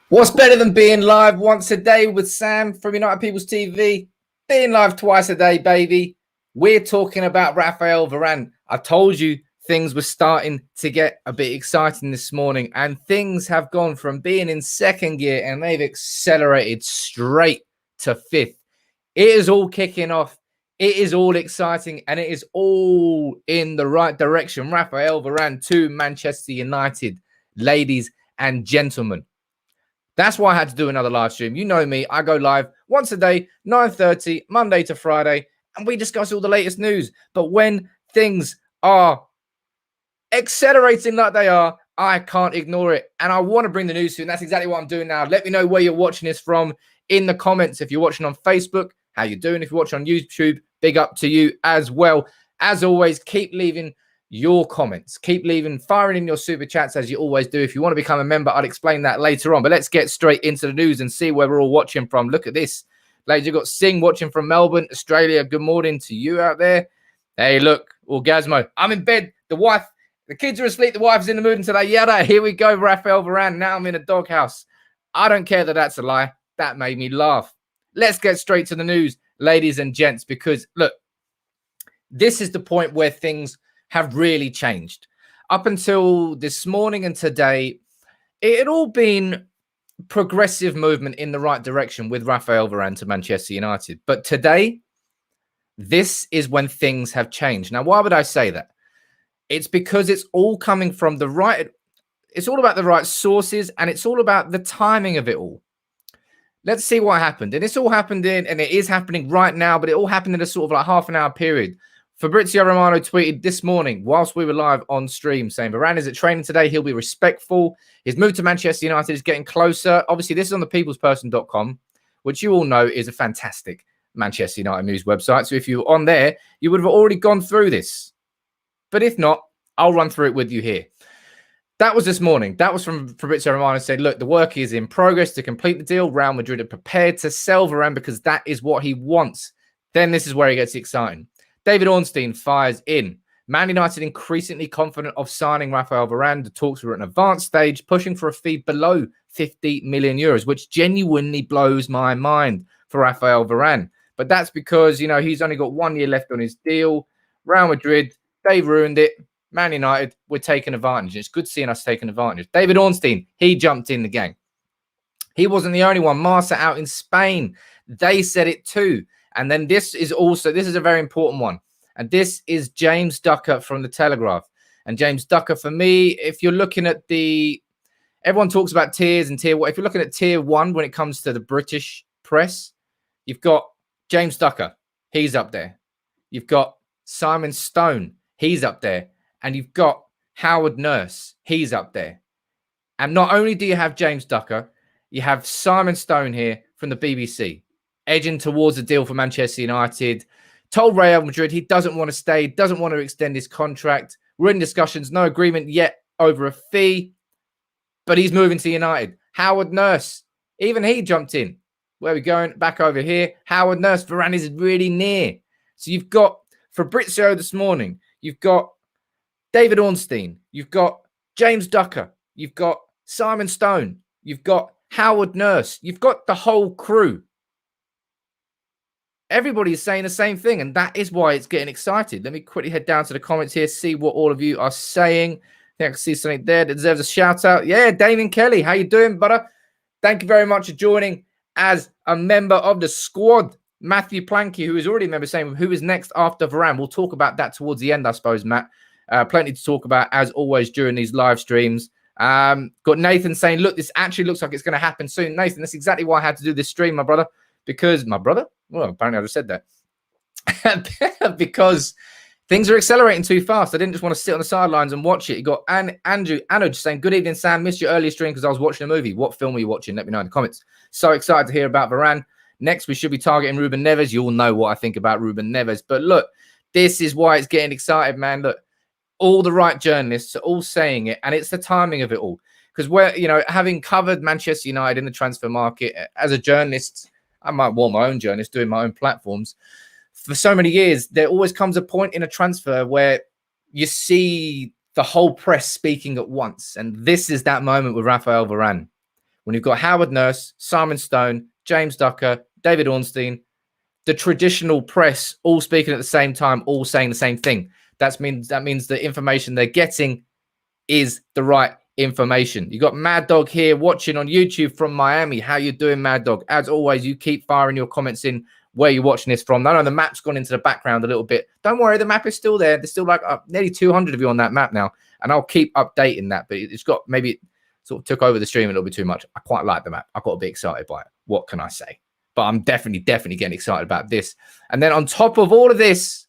What's better than being live once a day with Sam from United People's TV? Being live twice a day, baby. We're talking about Raphael Varane. I told you things were starting to get a bit exciting this morning, and things have gone from being in second gear and they've accelerated straight to fifth. It is all kicking off. It is all exciting, and it is all in the right direction. Raphael Varane to Manchester United, ladies and gentlemen. That's why I had to do another live stream. You know me, I go live once a day, 9:30, Monday to Friday, and we discuss all the latest news. But when things are accelerating like they are, I can't ignore it. And I want to bring the news to you, and that's exactly what I'm doing now. Let me know where you're watching this from in the comments. If you're watching on Facebook, how you doing? If you're watching on YouTube, big up to you as well. As always, keep leaving your comments. Keep firing in your super chats as you always do. If you want to become a member, I'll explain that later on. But let's get straight into the news and see where we're all watching from. Look at this. Ladies, you've got Singh watching from Melbourne, Australia. Good morning to you out there. Hey, look, Orgasmo. I'm in bed. The kids are asleep. The wife's in the mood today. Yada. Here we go, Raphael Varane. Now I'm in a doghouse. I don't care that that's a lie. That made me laugh. Let's get straight to the news, ladies and gents, because, look, this is the point where things have really changed. Up until this morning and today, it had all been progressive movement in the right direction with Raphael Varane to Manchester United. But today, this is when things have changed. Now, why would I say that? It's because it's all coming from the right. It's all about the right sources, and it's all about the timing of it all. Let's see what happened. And it's all happened and it is happening right now, but it all happened in a sort of like half an hour period. Fabrizio Romano tweeted this morning whilst we were live on stream saying Varane is at training today. He'll be respectful. His move to Manchester United is getting closer. Obviously, this is on the peoplesperson.com, which you all know is a fantastic Manchester United news website. So if you're on there, you would have already gone through this. But if not, I'll run through it with you here. That was this morning. That was from Fabrizio Romano. Said, look, the work is in progress to complete the deal. Real Madrid are prepared to sell Varane because that is what he wants. Then this is where he gets exciting. David Ornstein fires in. Man United increasingly confident of signing Raphael Varane. The talks were at an advanced stage, pushing for a fee below 50 million euros, which genuinely blows my mind for Raphael Varane. But that's because, you know, he's only got 1 year left on his deal. Real Madrid, they've ruined it. Man United, we're taking advantage. It's good seeing us taking advantage. David Ornstein, he jumped in the game. He wasn't the only one. Marca out in Spain, they said it too. And then this is a very important one. And this is James Ducker from The Telegraph. And James Ducker, for me, if you're looking at everyone talks about tiers and tier one. If you're looking at tier one when it comes to the British press, you've got James Ducker. He's up there. You've got Simon Stone. He's up there. And you've got Howard Nurse. He's up there. And not only do you have James Ducker, you have Simon Stone here from the BBC, edging towards a deal for Manchester United. Told Real Madrid he doesn't want to stay, doesn't want to extend his contract. We're in discussions, no agreement yet over a fee, but he's moving to United. Howard Nurse, even he jumped in. Where are we going? Back over here. Howard Nurse, Varane is really near. So you've got Fabrizio this morning. You've got David Ornstein. You've got James Ducker. You've got Simon Stone. You've got Howard Nurse. You've got the whole crew. Everybody's saying the same thing, and that is why it's getting excited. Let me quickly head down to the comments here, see what all of you are saying. I think I can see something there that deserves a shout out. Yeah, Damien Kelly, how you doing, brother? Thank you very much for joining as a member of the squad. Matthew Planky, who is already a member, saying who is next after Varane. We'll talk about that towards the end, I suppose, Matt. Plenty to talk about, as always, during these live streams. Got Nathan saying, look, this actually looks like it's going to happen soon. Nathan, that's exactly why I had to do this stream, my brother. Because my brother? Well, apparently I just said that. Because things are accelerating too fast. I didn't just want to sit on the sidelines and watch it. You got Andrew Anuj saying, good evening, Sam. Missed your earlier stream because I was watching a movie. What film were you watching? Let me know in the comments. So excited to hear about Varane. Next, we should be targeting Ruben Neves. You all know what I think about Ruben Neves. But look, this is why it's getting excited, man. Look, all the right journalists are all saying it, and it's the timing of it all. Because we're, you know, having covered Manchester United in the transfer market as a journalist, I might want my own journalist doing my own platforms. For so many years, there always comes a point in a transfer where you see the whole press speaking at once. And this is that moment with Raphael Varane, when you've got Howard Nurse, Simon Stone, James Ducker, David Ornstein, the traditional press all speaking at the same time, all saying the same thing. That means the information they're getting is the right information. You got Mad Dog here watching on YouTube from Miami. How you doing, Mad Dog? As always, you keep firing your comments in where you're watching this from. I know the map's gone into the background a little bit. Don't worry, the map is still there. There's still like nearly 200 of you on that map now, and I'll keep updating that. But it's got maybe it sort of took over the stream a little bit too much. I quite like the map. I got to be excited by it. What can I say? But I'm definitely getting excited about this. And then on top of all of this,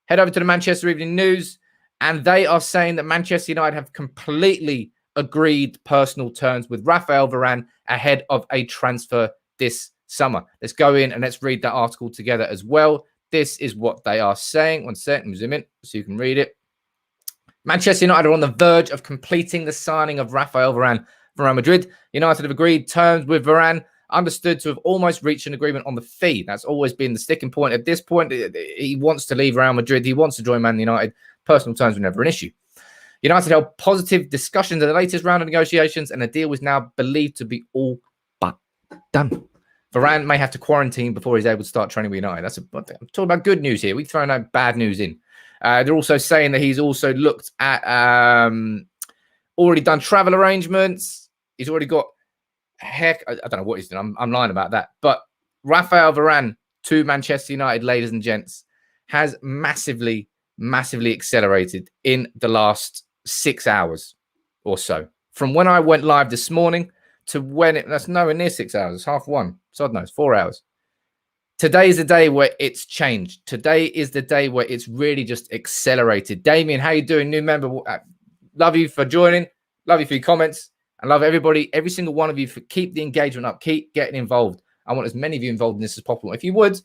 head over to the Manchester Evening News, and they are saying that Manchester United have completely agreed personal terms with Raphael Varane ahead of a transfer this summer. Let's go in and let's read that article together as well. This is what they are saying. One second, zoom in so you can read it. Manchester United are on the verge of completing the signing of Raphael Varane from Real Madrid. United have agreed terms with Varane, understood to have almost reached an agreement on the fee. That's always been the sticking point. At this point, he wants to leave Real Madrid. He wants to join Man United. Personal terms were never an issue. United held positive discussions in the latest round of negotiations, and the deal is now believed to be all but done. Varane may have to quarantine before he's able to start training with United. I'm talking about good news here. We've thrown out bad news in. They're also saying that he's also looked at already done travel arrangements. He's already got I don't know what he's doing. I'm lying about that. But Raphael Varane to Manchester United, ladies and gents, has massively accelerated in the last 6 hours or so. From when I went live this morning to when that's nowhere near 6 hours. It's 1:30. Sod knows, 4 hours. Today is the day where it's changed. Today is the day where it's really just accelerated. Damien, how you doing? New member. Love you for joining. Love you for your comments. I love everybody, every single one of you, for keep the engagement up, keep getting involved. I want as many of you involved in this as possible. If you would,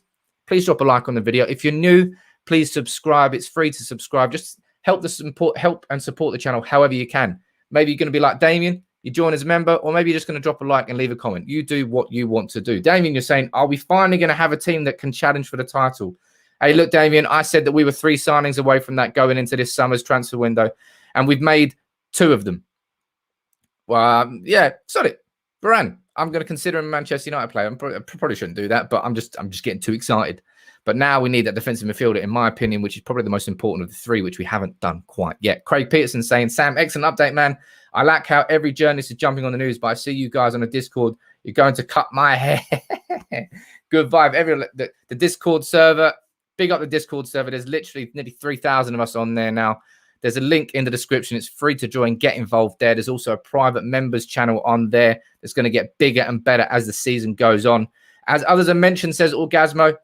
please drop a like on the video. If you're new, please subscribe. It's free to subscribe. Just help and support the channel however you can. Maybe you're going to be like Damien, you join as a member, or maybe you're just going to drop a like and leave a comment. You do what you want to do. Damien, you're saying, are we finally going to have a team that can challenge for the title? Hey, look, Damien, I said that we were 3 signings away from that going into this summer's transfer window, and we've made 2 of them. Well, yeah, sorry, Varane. I'm going to consider him a Manchester United player. I probably shouldn't do that, but I'm just getting too excited. But now we need that defensive midfielder, in my opinion, which is probably the most important of the 3, which we haven't done quite yet. Craig Peterson saying, Sam, excellent update, man. I like how every journalist is jumping on the news, but I see you guys on the Discord. You're going to cut my hair. Good vibe. The Discord server, big up the Discord server. There's literally nearly 3,000 of us on there now. There's a link in the description. It's free to join. Get involved there. There's also a private members channel on there that's going to get bigger and better as the season goes on. As others have mentioned, says Orgasmo,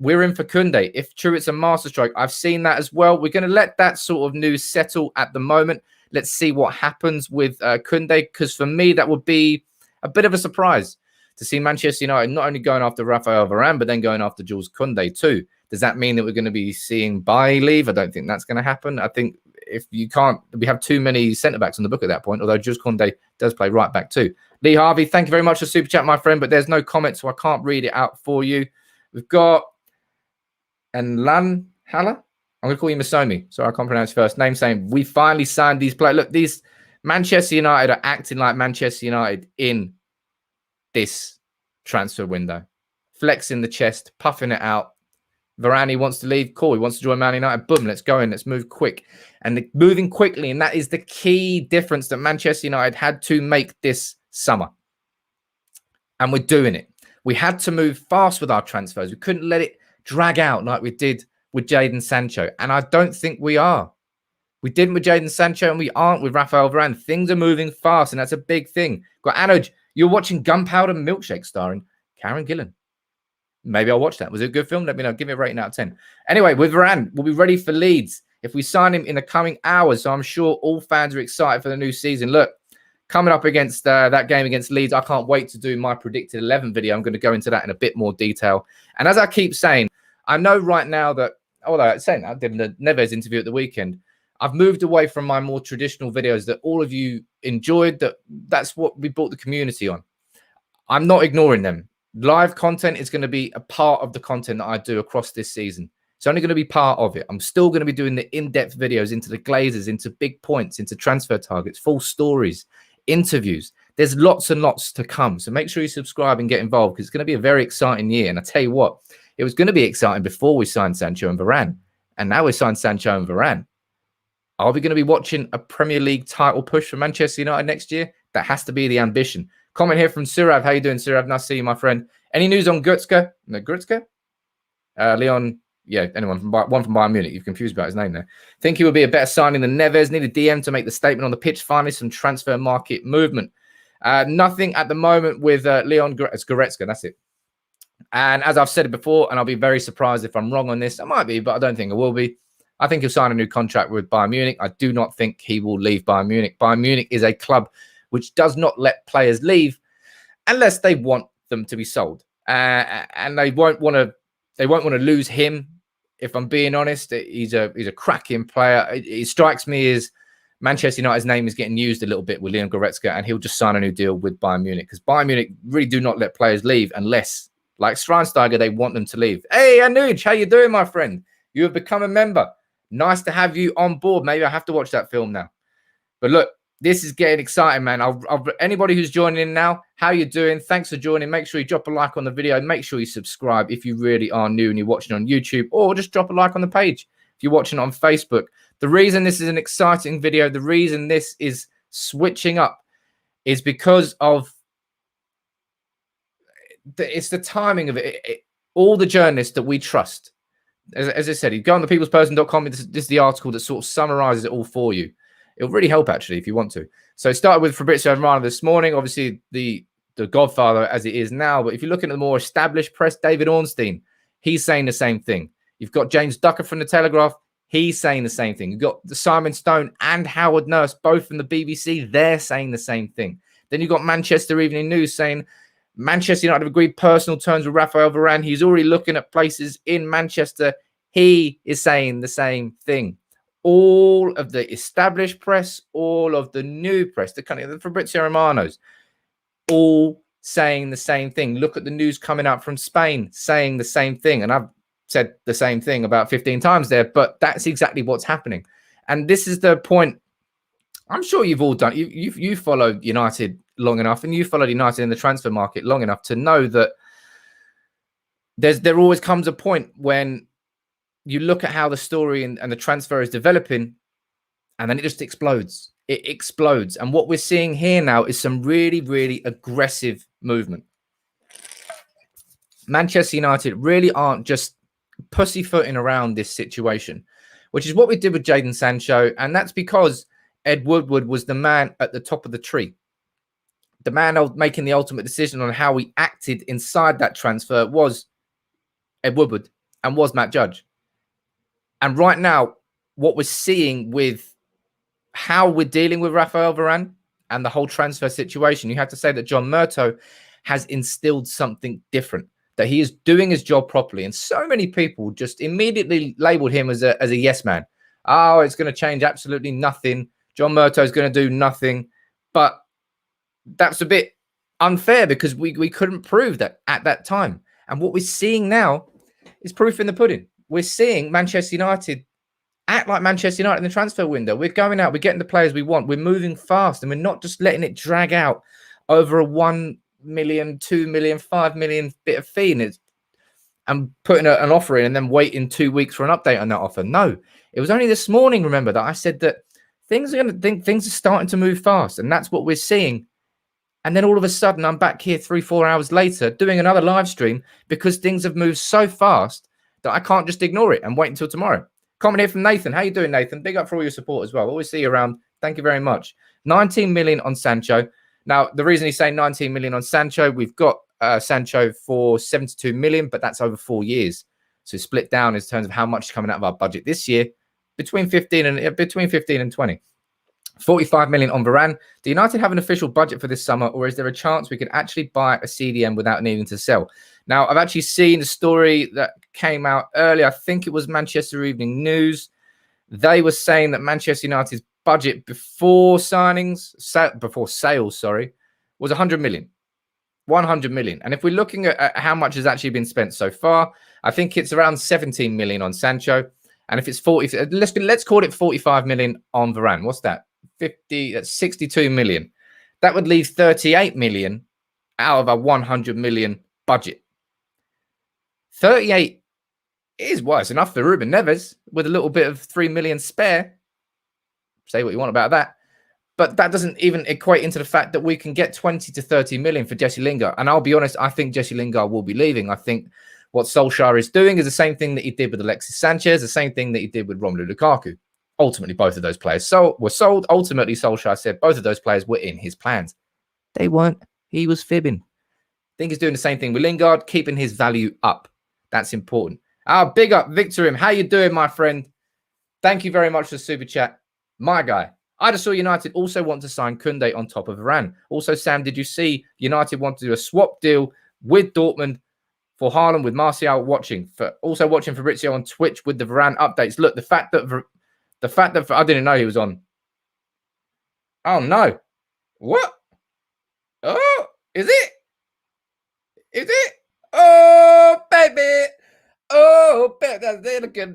we're in for Koundé. If true, it's a masterstroke. I've seen that as well. We're going to let that sort of news settle at the moment. Let's see what happens with Koundé, because for me, that would be a bit of a surprise to see Manchester United not only going after Raphael Varane, but then going after Jules Koundé too. Does that mean that we're going to be seeing Bailly leave? I don't think that's going to happen. I think if you can't, we have too many centre-backs on the book at that point, although Jules Koundé does play right back too. Lee Harvey, thank you very much for Super Chat, my friend, but there's no comment, so I can't read it out for you. We've got Lan Halla. I'm going to call you Masomi. Sorry, I can't pronounce your first name. Saying, we finally signed these players. Look, these Manchester United are acting like Manchester United in this transfer window. Flexing the chest, puffing it out. Varane wants to leave. Cool. He wants to join Man United. Boom. Let's go in. Let's move quick. And moving quickly. And that is the key difference that Manchester United had to make this summer. And we're doing it. We had to move fast with our transfers. We couldn't let it drag out like we did with Jadon Sancho. And I don't think we are. We didn't with Jadon Sancho and we aren't with Raphael Varane. Things are moving fast and that's a big thing. Got Anoj, you're watching Gunpowder Milkshake starring Karen Gillan. Maybe I'll watch that. Was it a good film? Let me know. Give me a rating out of 10. Anyway, with Varane, we'll be ready for Leeds if we sign him in the coming hours. So I'm sure all fans are excited for the new season. Look, coming up against that game against Leeds, I can't wait to do my predicted 11 video. I'm going to go into that in a bit more detail. And as I keep saying, I know right now that, although I'm saying that, I did the Neves interview at the weekend, I've moved away from my more traditional videos that all of you enjoyed. That's what we built the community on. I'm not ignoring them. Live content is going to be a part of the content that I do across this season. It's only going to be part of it. I'm still going to be doing the in-depth videos into the Glazers, into big points, into transfer targets, full stories, interviews. There's lots and lots to come. So make sure you subscribe and get involved, because it's going to be a very exciting year. And I tell you what, it was going to be exciting before we signed Sancho and Varane. And now we signed Sancho and Varane. Are we going to be watching a Premier League title push for Manchester United next year? That has to be the ambition. Comment here from Surav. How you doing, Surav? Nice to see you, my friend. Any news on Götzke? No, Götzke? Leon, yeah, anyone from Bayern Munich. You've confused about his name there. Think he would be a better signing than Neves. Need a DM to make the statement on the pitch. Finally, some transfer market movement. Nothing at the moment with Leon Goretzka. That's it. And as I've said it before, and I'll be very surprised if I'm wrong on this. I might be, but I don't think I will be. I think he'll sign a new contract with Bayern Munich. I do not think he will leave Bayern Munich. Bayern Munich is a club which does not let players leave unless they want them to be sold, and they won't want to. They won't want to lose him. If I'm being honest, he's a cracking player. It strikes me as Manchester United's name is getting used a little bit with Leon Goretzka, and he'll just sign a new deal with Bayern Munich, because Bayern Munich really do not let players leave unless, like Schweinsteiger, they want them to leave. Hey, Anuj, how you doing, my friend? You have become a member. Nice to have you on board. Maybe I have to watch that film now. But look, this is getting exciting, man. Anybody who's joining in now, how you doing? Thanks for joining. Make sure you drop a like on the video. Make sure you subscribe if you really are new and you're watching on YouTube, or just drop a like on the page if you're watching on Facebook. The reason this is an exciting video, the reason this is switching up, is because of it's the timing of it. All the journalists that we trust, as I said, you go on thepeoplesperson.com. This is the article that sort of summarizes it all for you. It'll really help, actually, if you want to. So it started with Fabrizio Romano this morning, obviously the godfather as it is now. But if you're looking at the more established press, David Ornstein, he's saying the same thing. You've got James Ducker from the Telegraph. He's saying the same thing. You've got Simon Stone and Howard Nurse, both from the BBC. They're saying the same thing. Then you've got Manchester Evening News saying Manchester United have agreed personal terms with Raphael Varane. He's already looking at places in Manchester. He is saying the same thing. All of the established press, all of the new press, the Fabrizio Romanos, all saying the same thing. Look at the news coming out from Spain saying the same thing. And I've said the same thing about 15 times there, but that's exactly what's happening. And this is the point. I'm sure you've all done. You followed United long enough, and you followed United in the transfer market long enough to know that there always comes a point when you look at how the story and the transfer is developing, and then it just explodes. It explodes. And what we're seeing here now is some really, really aggressive movement. Manchester United really aren't just pussyfooting around this situation, which is what we did with Jadon Sancho. And that's because Ed Woodward was the man at the top of the tree. The man making the ultimate decision on how we acted inside that transfer was Ed Woodward and was Matt Judge. And right now, what we're seeing with how we're dealing with Raphael Varane and the whole transfer situation, you have to say that John Murtough has instilled something different, that he is doing his job properly. And so many people just immediately labeled him as a yes man. Oh, it's going to change absolutely nothing. John Murtough is going to do nothing. But that's a bit unfair, because we couldn't prove that at that time. And what we're seeing now is proof in the pudding. We're seeing Manchester United act like Manchester United in the transfer window. We're going out, we're getting the players we want, we're moving fast, and we're not just letting it drag out over a 1 million, 2 million, 5 million bit of fee and putting an offer in and then waiting 2 weeks for an update on that offer. No, it was only this morning, remember, that I said that things are starting to move fast, and that's what we're seeing. And then all of a sudden, I'm back here 3-4 hours later doing another live stream because things have moved so fast that I can't just ignore it and wait until tomorrow. Comment here from Nathan. How you doing, Nathan? Big up for all your support as well. Always see you around. Thank you very much. 19 million on Sancho. Now, the reason he's saying 19 million on Sancho, we've got Sancho for 72 million, but that's over 4 years. So split down in terms of how much is coming out of our budget this year, between 15 and 20. 45 million on Varane. Do United have an official budget for this summer, or is there a chance we could actually buy a CDM without needing to sell? Now, I've actually seen a story that came out earlier. I think it was Manchester Evening News. They were saying that Manchester United's budget before sales, was 100 million. 100 million. And if we're looking at how much has actually been spent so far, I think it's around 17 million on Sancho. And if it's 40, let's call it 45 million on Varane. What's that? 50, that's 62 million. That would leave 38 million out of a 100 million budget. 38 is worse enough for Ruben Neves with a little bit of 3 million spare. Say what you want about that. But that doesn't even equate into the fact that we can get 20 to 30 million for Jesse Lingard. And I'll be honest, I think Jesse Lingard will be leaving. I think what Solskjaer is doing is the same thing that he did with Alexis Sanchez, the same thing that he did with Romelu Lukaku. Ultimately, both of those players were sold. Ultimately, Solskjaer said both of those players were in his plans. They weren't. He was fibbing. I think he's doing the same thing with Lingard, keeping his value up. That's important. Big up, Victorim. How you doing, my friend? Thank you very much for the super chat. My guy. I just saw United also want to sign Koundé on top of Varane. Also, Sam, did you see United want to do a swap deal with Dortmund for Haaland with Martial watching? Also watching Fabrizio on Twitch with the Varane updates. Look, the fact that I didn't know he was on. Oh no. What? Oh, is it? Is it? Oh, baby. Oh, baby.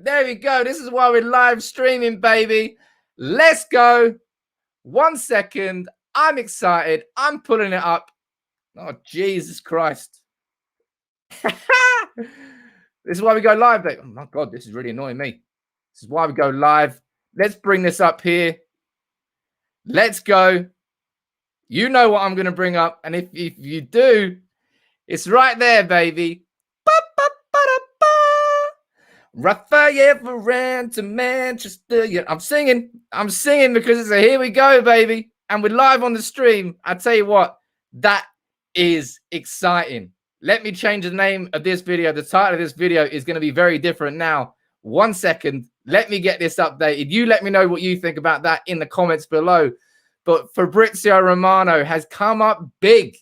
There we go. This is why we're live streaming, baby. Let's go. 1 second. I'm excited. I'm pulling it up. Oh, Jesus Christ. This is why we go live, baby. Oh, my God, this is really annoying me. This is why we go live. Let's bring this up here. Let's go. You know what I'm going to bring up. And if you do, it's right there, baby. Raphael Varane to Manchester. Yeah, I'm singing because it's a here we go, baby. And we're live on the stream. I tell you what, that is exciting. Let me change the name of this video. The title of this video is going to be very different now. 1 second. Let me get this updated. You let me know what you think about that in the comments below. But Fabrizio Romano has come up big.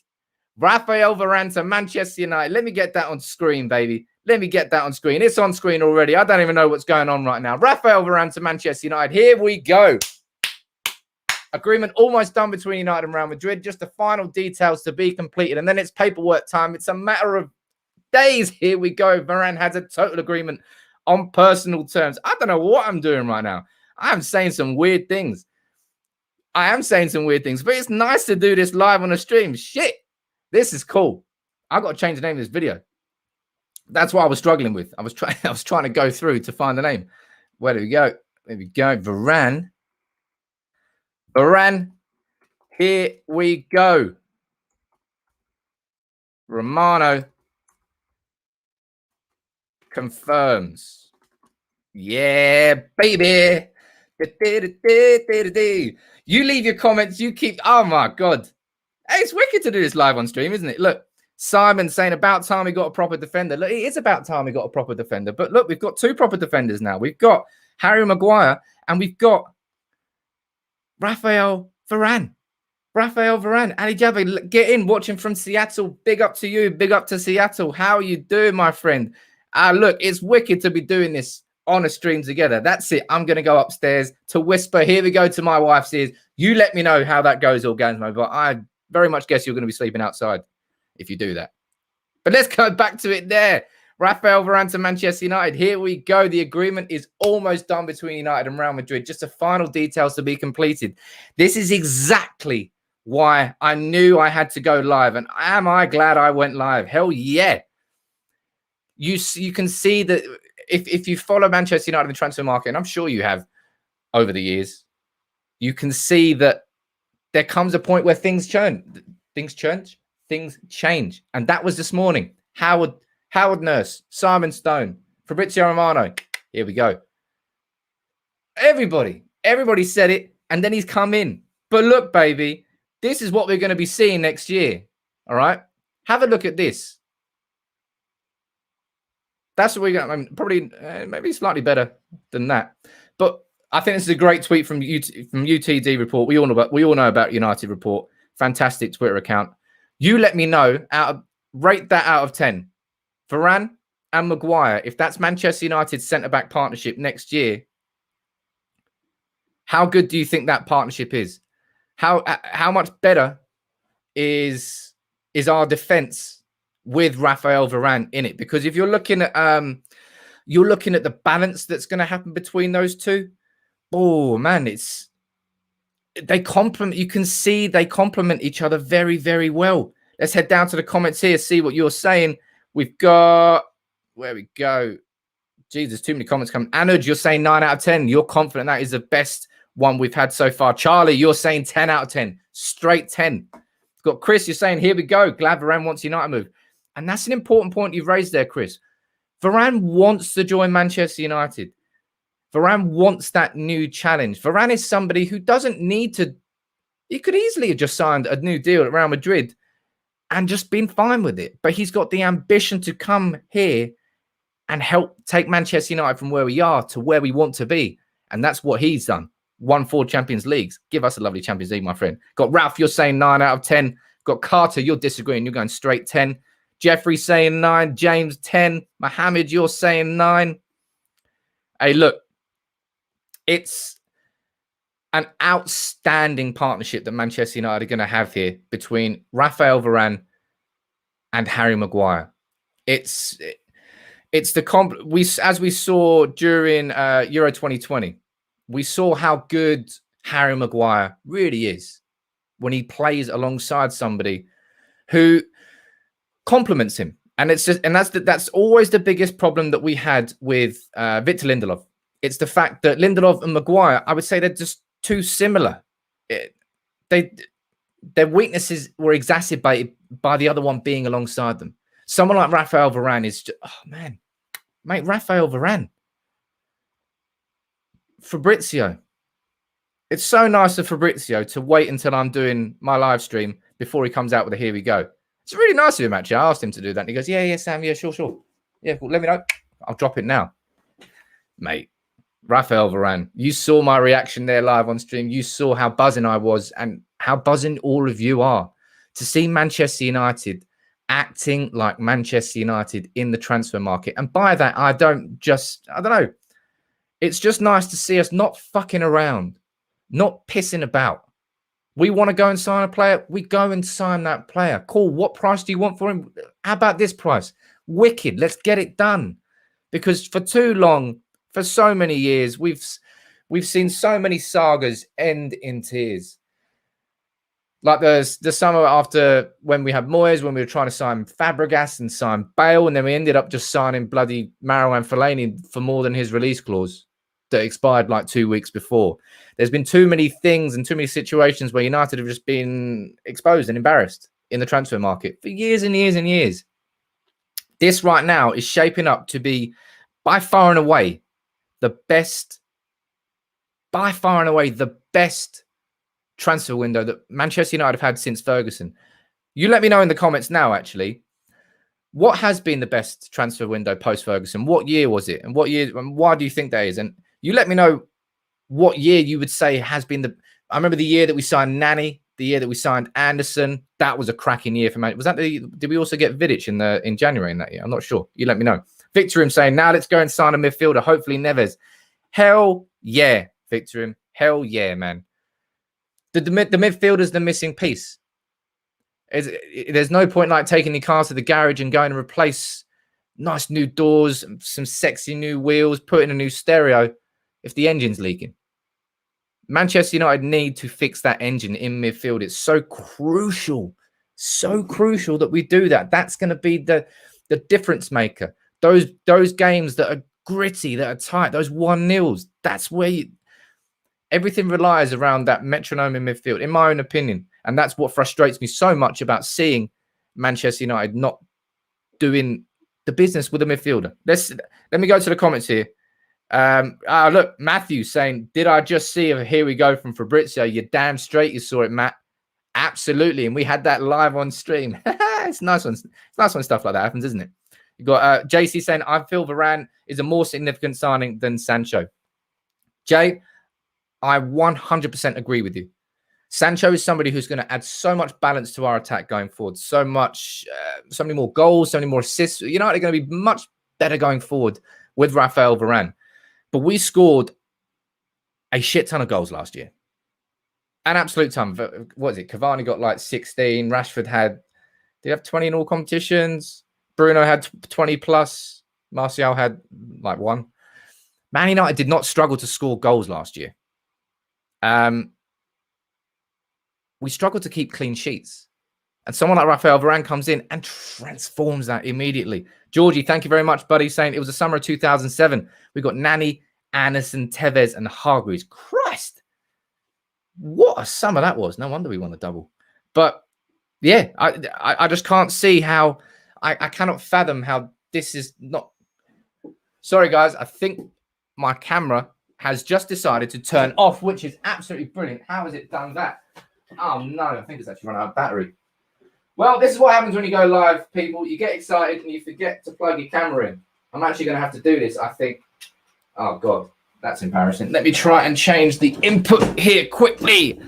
Raphael Varane to Manchester United. Let me get that on screen, baby. Let me get that on screen. It's on screen already. I don't even know what's going on right now. Raphael Varane to Manchester United. Here we go. Agreement almost done between United and Real Madrid. Just the final details to be completed. And then it's paperwork time. It's a matter of days. Here we go. Varane has a total agreement on personal terms. I don't know what I'm doing right now. I'm saying some weird things. But it's nice to do this live on a stream. Shit. This is cool. I've got to change the name of this video. That's what I was struggling with. I was trying to go through to find the name. Where do we go? There we go. Varane. Here we go. Romano confirms. Yeah, baby. You leave your comments. You keep. Oh my God. Hey, it's wicked to do this live on stream, isn't it? Look. Simon saying about time we got a proper defender. Look, it is about time we got a proper defender. But look, we've got two proper defenders now. We've got Harry Maguire and we've got Raphael Varane. Ali Jabba, get in, watching from Seattle. Big up to you. Big up to Seattle. How are you doing, my friend? Look, it's wicked to be doing this on a stream together. That's it. I'm going to go upstairs to whisper. Here we go to my wife's ears. You let me know how that goes, Orgasmo. But I very much guess you're going to be sleeping outside if you do that. But let's go back to it there. Raphael Varane to Manchester United. Here we go. The agreement is almost done between United and Real Madrid. Just the final details to be completed. This is exactly why I knew I had to go live. And am I glad I went live? Hell yeah. You can see that if you follow Manchester United in the transfer market, and I'm sure you have over the years, you can see that there comes a point where things change. And that was this morning. Howard Nurse, Simon Stone, Fabrizio Romano. Here we go. Everybody said it, and then he's come in. But look, baby, this is what we're going to be seeing next year. All right? Have a look at this. That's what we're going to, I mean, probably, maybe slightly better than that. But I think this is a great tweet from UTD Report. We all know about United Report. Fantastic Twitter account. You let me know, rate that out of 10. Varane and Maguire, if that's Manchester United's centre-back partnership next year, how good do you think that partnership is? How much better is our defence with Raphael Varane in it? Because if you're looking at the balance that's going to happen between those two, oh man, it's they complement. You can see they complement each other very, very well. Let's head down to the comments here, see what you're saying. We've got, where we go. Jesus, too many comments coming. Anuj, you're saying 9 out of 10. You're confident that is the best one we've had so far. Charlie, you're saying 10 out of 10. Straight 10. Got Chris, you're saying, here we go. Glad Varane wants United move. And that's an important point you've raised there, Chris. Varane wants to join Manchester United. Varane wants that new challenge. Varane is somebody who doesn't need to. He could easily have just signed a new deal at Real Madrid and just been fine with it. But he's got the ambition to come here and help take Manchester United from where we are to where we want to be. And that's what he's done. Won 4 Champions Leagues. Give us a lovely Champions League, my friend. Got Ralph, you're saying 9 out of 10. Got Carter, you're disagreeing. You're going straight 10. Jeffrey saying 9. James, 10. Mohammed, you're saying 9. Hey, look. It's an outstanding partnership that Manchester United are going to have here between Raphael Varane and Harry Maguire. It's the as we saw during Euro 2020, we saw how good Harry Maguire really is when he plays alongside somebody who complements him. And it's just, and that's always the biggest problem that we had with Victor Lindelof. It's the fact that Lindelof and Maguire, I would say they're just too similar. Their weaknesses were exacerbated by the other one being alongside them. Someone like Raphael Varane is just, oh man, mate, Raphael Varane. Fabrizio. It's so nice of Fabrizio to wait until I'm doing my live stream before he comes out with a here we go. It's really nice of him, actually. I asked him to do that. And he goes, yeah, Sam, yeah, sure. Yeah, cool. Let me know. I'll drop it now. Mate, Raphael Varane, you saw my reaction there live on stream. You saw how buzzing I was and how buzzing all of you are to see Manchester United acting like Manchester United in the transfer market. And by that, I don't know. It's just nice to see us not fucking around, not pissing about. We want to go and sign a player. We go and sign that player. Cool. What price do you want for him? How about this price? Wicked. Let's get it done. Because for too long, for so many years, we've seen so many sagas end in tears. Like the summer after when we had Moyes, when we were trying to sign Fabregas and sign Bale, and then we ended up just signing bloody Marouane Fellaini for more than his release clause that expired like 2 weeks before. There's been too many things and too many situations where United have just been exposed and embarrassed in the transfer market for years and years and years. This right now is shaping up to be by far and away the best transfer window that Manchester United have had since Ferguson. You let me know in the comments now, actually, what has been the best transfer window post-Ferguson? What year was it? And what year, and why do you think that is? And you let me know what year you would say has been the... I remember the year that we signed Nani, the year that we signed Anderson. That was a cracking year for Man. Was that did we also get Vidic in January in that year? I'm not sure. You let me know. Victor saying, now let's go and sign a midfielder, hopefully Neves. Hell yeah, Victor. Hell yeah, man. The midfielder's the missing piece. There's no point like taking your car to the garage and going to replace nice new doors, some sexy new wheels, put in a new stereo if the engine's leaking. Manchester United need to fix that engine in midfield. It's so crucial that we do that. That's going to be the difference maker. Those games that are gritty, that are tight, those 1-0s, that's where everything relies around that metronome in midfield, in my own opinion. And that's what frustrates me so much about seeing Manchester United not doing the business with a midfielder. Let me go to the comments here. Look, Matthew saying, did I just see a here we go from Fabrizio? You're damn straight you saw it, Matt. Absolutely. And we had that live on stream. It's nice when stuff like that happens, isn't it? You got JC saying, I feel Varane is a more significant signing than Sancho. Jay, I 100% agree with you. Sancho is somebody who's going to add so much balance to our attack going forward. So many more goals, so many more assists. United are going to be much better going forward with Raphael Varane. But we scored a shit ton of goals last year. An absolute ton. What is it? Cavani got like 16. Rashford did he have 20 in all competitions? Bruno had 20 plus. Martial had like 1. Man United did not struggle to score goals last year. we struggle to keep clean sheets. And someone like Raphael Varane comes in and transforms that immediately. Georgie, thank you very much, buddy, saying it was the summer of 2007. We got Nani, Anderson, Tevez, and Hargreaves. Christ, what a summer that was. No wonder we won the double. But yeah, I just can't see how, I cannot fathom how this is not. Sorry, guys, I think my camera has just decided to turn off, which is absolutely brilliant. How has it done that? Oh, no, I think it's actually run out of battery. Well, this is what happens when you go live, people. You get excited and you forget to plug your camera in. I'm actually going to have to do this, I think. Oh, God, that's embarrassing. Let me try and change the input here quickly.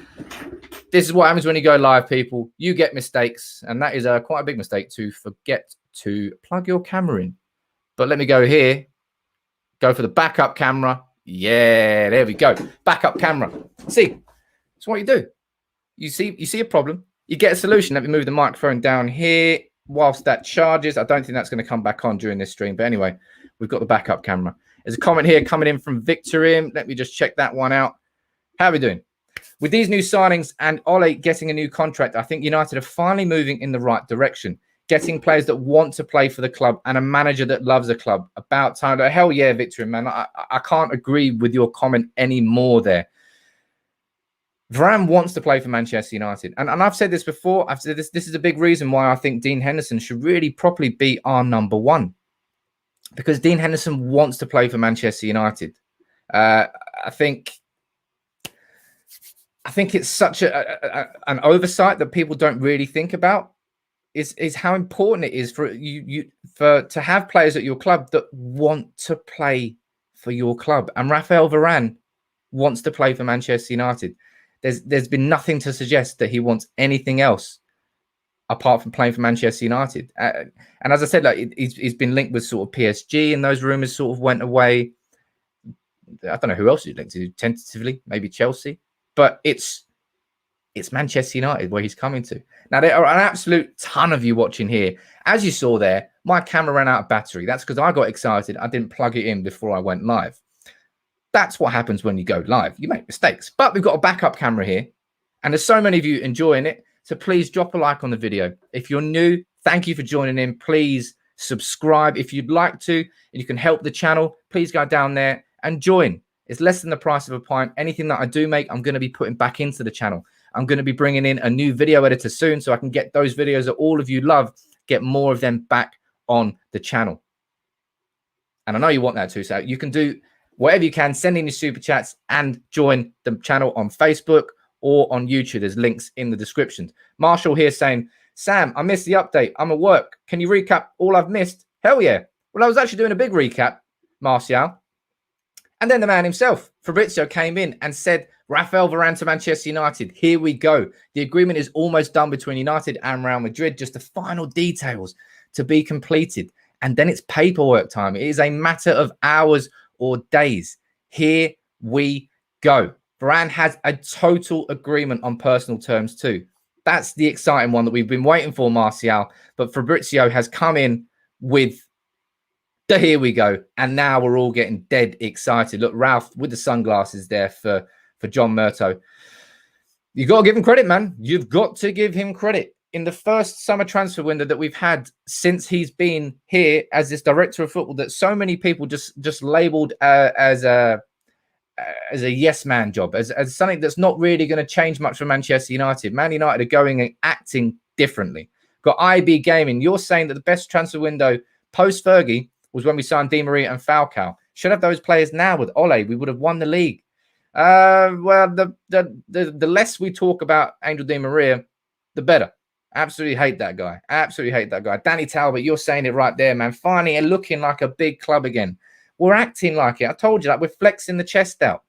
This is what happens when you go live, people. You get mistakes, and that is quite a big mistake to forget to plug your camera in. But let me go here. Go for the backup camera. Yeah, there we go. Backup camera. See, it's what you do. You see a problem. You get a solution. Let me move the microphone down here whilst that charges. I don't think that's going to come back on during this stream. But anyway, we've got the backup camera. There's a comment here coming in from Victorim. Let me just check that one out. How are we doing? With these new signings and Ole getting a new contract, I think United are finally moving in the right direction. Getting players that want to play for the club and a manager that loves the club. About time. Hell yeah, Victorim, man. I can't agree with your comment anymore there. Varane wants to play for Manchester United. And I've said this before. I've said this is a big reason why I think Dean Henderson should really properly be our number one. Because Dean Henderson wants to play for Manchester United. I think it's such an oversight that people don't really think about. Is how important it is for you to have players at your club that want to play for your club. And Raphael Varane wants to play for Manchester United. There's been nothing to suggest that he wants anything else apart from playing for Manchester United. And as I said, like he's been linked with sort of PSG, and those rumors sort of went away. I don't know who else he's linked to tentatively, maybe Chelsea, but it's Manchester United where he's coming to. Now, there are an absolute ton of you watching here. As you saw there, my camera ran out of battery. That's because I got excited. I didn't plug it in before I went live. That's what happens when you go live. You make mistakes. But we've got a backup camera here, and there's so many of you enjoying it. So please drop a like on the video. If you're new, thank you for joining in. Please subscribe if you'd like to, and you can help the channel. Please go down there and join. It's less than the price of a pint. Anything that I do make, I'm going to be putting back into the channel. I'm going to be bringing in a new video editor soon so I can get those videos that all of you love, get more of them back on the channel. And I know you want that too, so you can do whatever you can, send in your super chats and join the channel on Facebook or on YouTube. There's links in the description. Marshall here saying, Sam, I missed the update. I'm at work. Can you recap all I've missed? Hell yeah. Well, I was actually doing a big recap, Martial. And then the man himself, Fabrizio, came in and said, Raphael Varane to Manchester United. Here we go. The agreement is almost done between United and Real Madrid. Just the final details to be completed. And then it's paperwork time. It is a matter of hours or days. Here we go. Varane has a total agreement on personal terms too. That's the exciting one that we've been waiting for, Martial. But Fabrizio has come in with the here we go. And now we're all getting dead excited. Look, Ralph with the sunglasses there for John Murto. You've got to give him credit, man. You've got to give him credit. In the first summer transfer window that we've had since he's been here as this director of football, that so many people just labeled as a yes man job, as something that's not really going to change much for Manchester United. Man United are going and acting differently. Got IB Gaming. You're saying that the best transfer window post Fergie was when we signed Di Maria and Falcao. Should have those players now with Ole. We would have won the league. Well, the less we talk about Angel Di Maria, the better. Absolutely hate that guy. Absolutely hate that guy. Danny Talbot, you're saying it right there, man. Finally, looking like a big club again. We're acting like it. I told you that. We're flexing the chest out.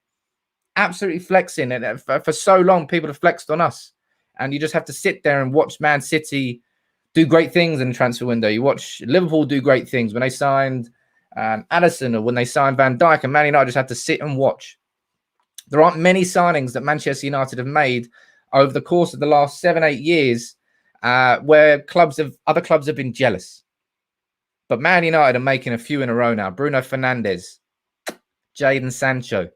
Absolutely flexing. And for so long, people have flexed on us. And you just have to sit there and watch Man City do great things in the transfer window. You watch Liverpool do great things when they signed Addison or when they signed Van Dijk. And Man United just have to sit and watch. There aren't many signings that Manchester United have made over the course of the last 7-8 years where other clubs have been jealous. But Man United are making a few in a row now. Bruno Fernandes, Jadon Sancho,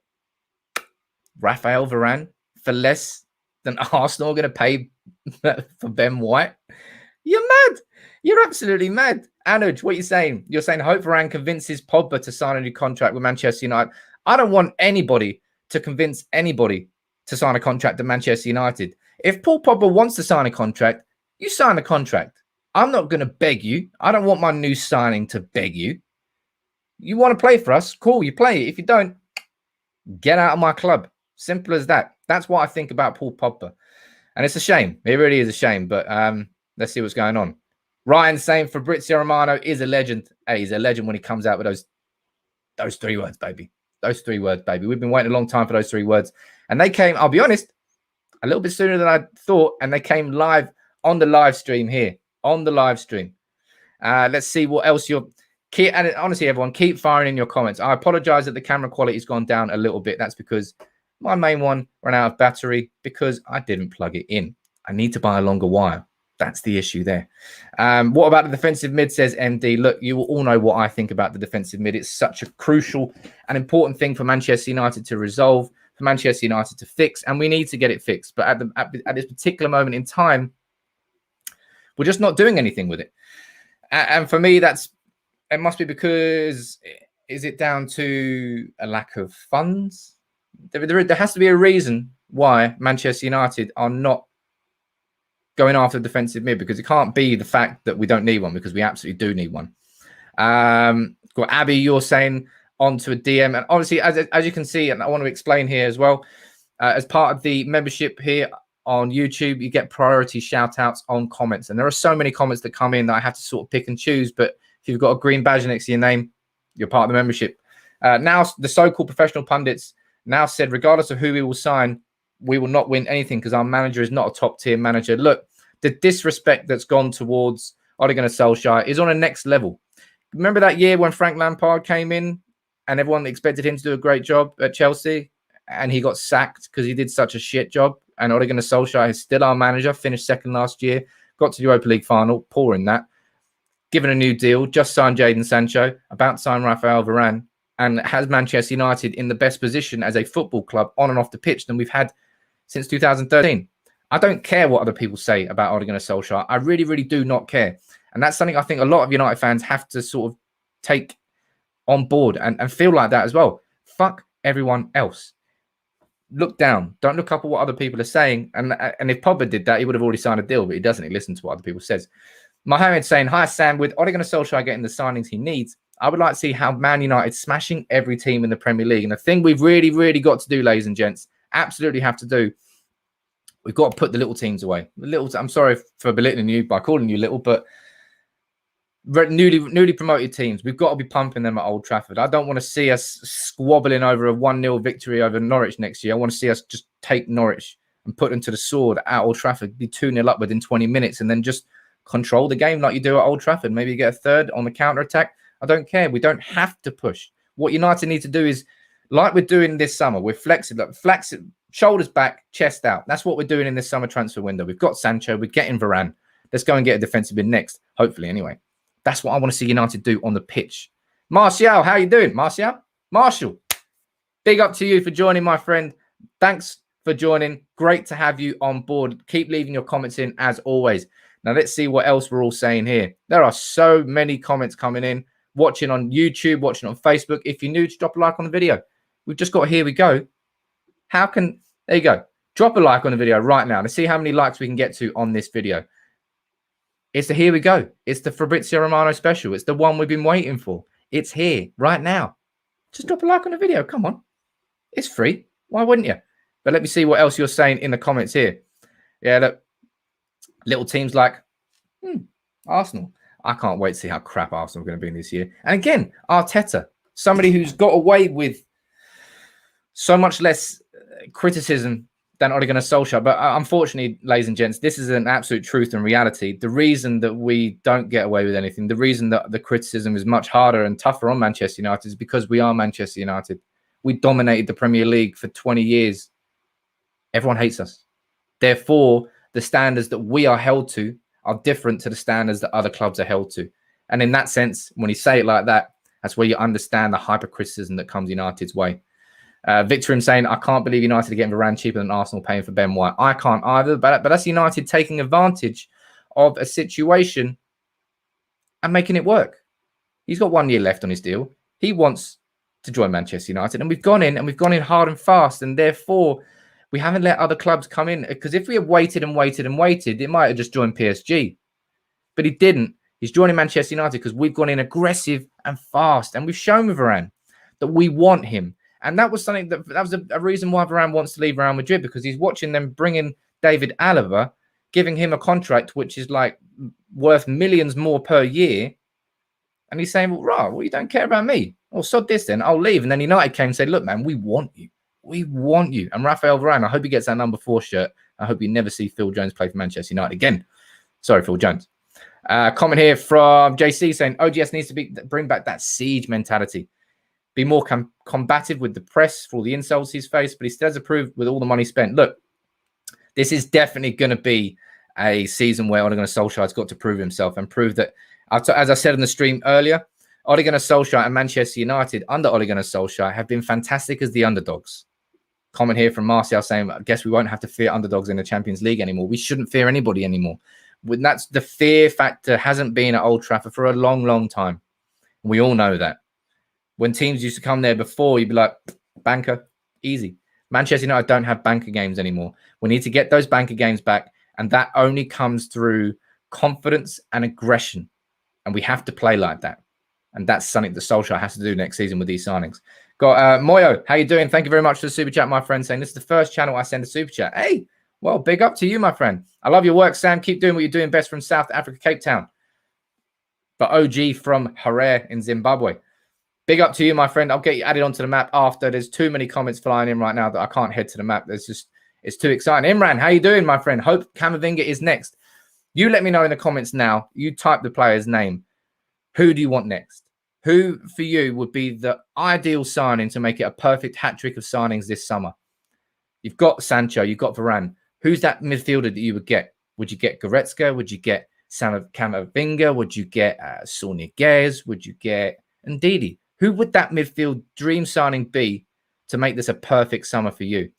Raphael Varane for less than Arsenal are going to pay for Ben White? You're mad. You're absolutely mad. Anuj, what are you saying? You're saying hope Varane convinces Pogba to sign a new contract with Manchester United. I don't want anybody to convince anybody to sign a contract at Manchester United. If Paul Pogba wants to sign a contract, you sign the contract. I'm not going to beg you. I don't want my new signing to beg you. You want to play for us? Cool, you play. If you don't, get out of my club. Simple as that. That's what I think about Paul Pogba. And it's a shame. It really is a shame. But let's see what's going on. Ryan saying Fabrizio Romano is a legend. Hey, he's a legend when he comes out with those 3 words, baby. Those 3 words, baby. We've been waiting a long time for those 3 words. And they came, I'll be honest, a little bit sooner than I thought. And they came live on the live stream here. On the live stream. Let's see what else you're... And honestly, everyone, keep firing in your comments. I apologize that the camera quality's gone down a little bit. That's because my main one ran out of battery because I didn't plug it in. I need to buy a longer wire. That's the issue there. What about the defensive mid, says MD? Look, you will all know what I think about the defensive mid. It's such a crucial and important thing for Manchester United to resolve, for Manchester United to fix, and we need to get it fixed. But at this particular moment in time, we're just not doing anything with it. And for me, it must be because, is it down to a lack of funds? There has to be a reason why Manchester United are not going after defensive mid, because it can't be the fact that we don't need one, because we absolutely do need one. Got Abby, you're saying onto a DM, and obviously as you can see, and I want to explain here as well, as part of the membership here on YouTube, you get priority shout outs on comments, and there are so many comments that come in that I have to sort of pick and choose. But if you've got a green badge next to your name, you're part of the membership. Now the so-called professional pundits now said, regardless of who we will sign, we will not win anything because our manager is not a top-tier manager. Look, the disrespect that's gone towards Ole Gunnar Solskjaer is on a next level. Remember that year when Frank Lampard came in and everyone expected him to do a great job at Chelsea, and he got sacked because he did such a shit job? And Ole Gunnar Solskjaer is still our manager, finished second last year, got to the Europa League final, poor in that, given a new deal, just signed Jadon Sancho, about to sign Raphael Varane, and has Manchester United in the best position as a football club on and off the pitch than we've had since 2013. I don't care what other people say about Ole Gunnar Solskjaer. I really, really do not care. And that's something I think a lot of United fans have to sort of take on board and feel like that as well. Fuck everyone else. Look down. Don't look up at what other people are saying. And if Pogba did that, he would have already signed a deal, but he doesn't. He listens to what other people says. Mohamed saying, hi, Sam. With Ole Gunnar Solskjaer getting the signings he needs, I would like to see how Man United smashing every team in the Premier League. And the thing we've really, really got to do, ladies and gents, absolutely have to do, we've got to put the little teams away. I'm sorry for belittling you by calling you little, but newly promoted teams, we've got to be pumping them at Old Trafford. I don't want to see us squabbling over a 1-0 victory over Norwich next year. I want to see us just take Norwich and put them to the sword at Old Trafford, be 2-0 up within 20 minutes, and then just control the game like you do at Old Trafford. Maybe you get a third on the counter-attack. I don't care. We don't have to push. What United need to do is, like we're doing this summer, we're flexible, shoulders back, chest out. That's what we're doing in this summer transfer window. We've got Sancho. We're getting Varane. Let's go and get a defensive mid next, hopefully, anyway. That's what I want to see United do on the pitch. Martial, how you doing, Martial? Marshall, big up to you for joining, my friend. Thanks for joining. Great to have you on board. Keep leaving your comments in, as always. Now, let's see what else we're all saying here. There are so many comments coming in. Watching on YouTube, watching on Facebook. If you're new, just drop a like on the video. We've just got Here We Go. There you go. Drop a like on the video right now. Let's see how many likes we can get to on this video. It's the Here We Go. It's the Fabrizio Romano special. It's the one we've been waiting for. It's here right now. Just drop a like on the video. Come on. It's free. Why wouldn't you? But let me see what else you're saying in the comments here. Yeah, look. Little teams like Arsenal. I can't wait to see how crap Arsenal are going to be this year. And again, Arteta, somebody who's got away with so much less criticism than Ole Gunnar Solskjaer. But unfortunately, ladies and gents, this is an absolute truth and reality. The reason that we don't get away with anything, the reason that the criticism is much harder and tougher on Manchester United is because we are Manchester United. We dominated the Premier League for 20 years. Everyone hates us. Therefore, the standards that we are held to are different to the standards that other clubs are held to. And in that sense, when you say it like that, that's where you understand the hypercriticism that comes United's way. Victor him saying, I can't believe United are getting Varane cheaper than Arsenal paying for Ben White. I can't either, but that's United taking advantage of a situation and making it work. He's got 1 year left on his deal. He wants to join Manchester United, and we've gone in hard and fast, and therefore we haven't let other clubs come in, because if we had waited and waited and waited, it might have just joined PSG. But he didn't. He's joining Manchester United because we've gone in aggressive and fast, and we've shown with Varane that we want him. And that was something that was a reason why Varane wants to leave Real Madrid, because he's watching them bring in David Alaba, giving him a contract which is like worth millions more per year. And he's saying, well, you don't care about me. Well, sod this then. I'll leave. And then United came and said, look, man, we want you. We want you. And Raphael Varane, I hope he gets that number 4 shirt. I hope you never see Phil Jones play for Manchester United again. Sorry, Phil Jones. Comment here from JC saying, OGS needs to bring back that siege mentality. Be more combative with the press for all the insults he's faced, but he still has approved with all the money spent. Look, this is definitely going to be a season where Ole Gunnar Solskjaer's got to prove himself and prove that, as I said in the stream earlier, Ole Gunnar Solskjaer and Manchester United under Ole Gunnar Solskjaer have been fantastic as the underdogs. Comment here from Martial saying, I guess we won't have to fear underdogs in the Champions League anymore. We shouldn't fear anybody anymore. When that's the fear factor hasn't been at Old Trafford for a long, long time. We all know that. When teams used to come there before, you'd be like, banker, easy. Manchester United don't have banker games anymore. We need to get those banker games back, and that only comes through confidence and aggression. And we have to play like that. And that's something that Solskjaer has to do next season with these signings. Got Moyo, how you doing? Thank you very much for the super chat, my friend, saying this is the first channel I send a super chat. Hey, well, big up to you, my friend. I love your work, Sam. Keep doing what you're doing best from South Africa, Cape Town. But OG from Harare in Zimbabwe. Big up to you, my friend. I'll get you added onto the map after. There's too many comments flying in right now that I can't head to the map. It's too exciting. Imran, how you doing, my friend? Hope Camavinga is next. You let me know in the comments now. You type the player's name. Who do you want next? Who, for you, would be the ideal signing to make it a perfect hat-trick of signings this summer? You've got Sancho. You've got Varane. Who's that midfielder that you would get? Would you get Goretzka? Would you get Camavinga? Would you get Sorniguez? Would you get Ndidi? Who would that midfield dream signing be to make this a perfect summer for you?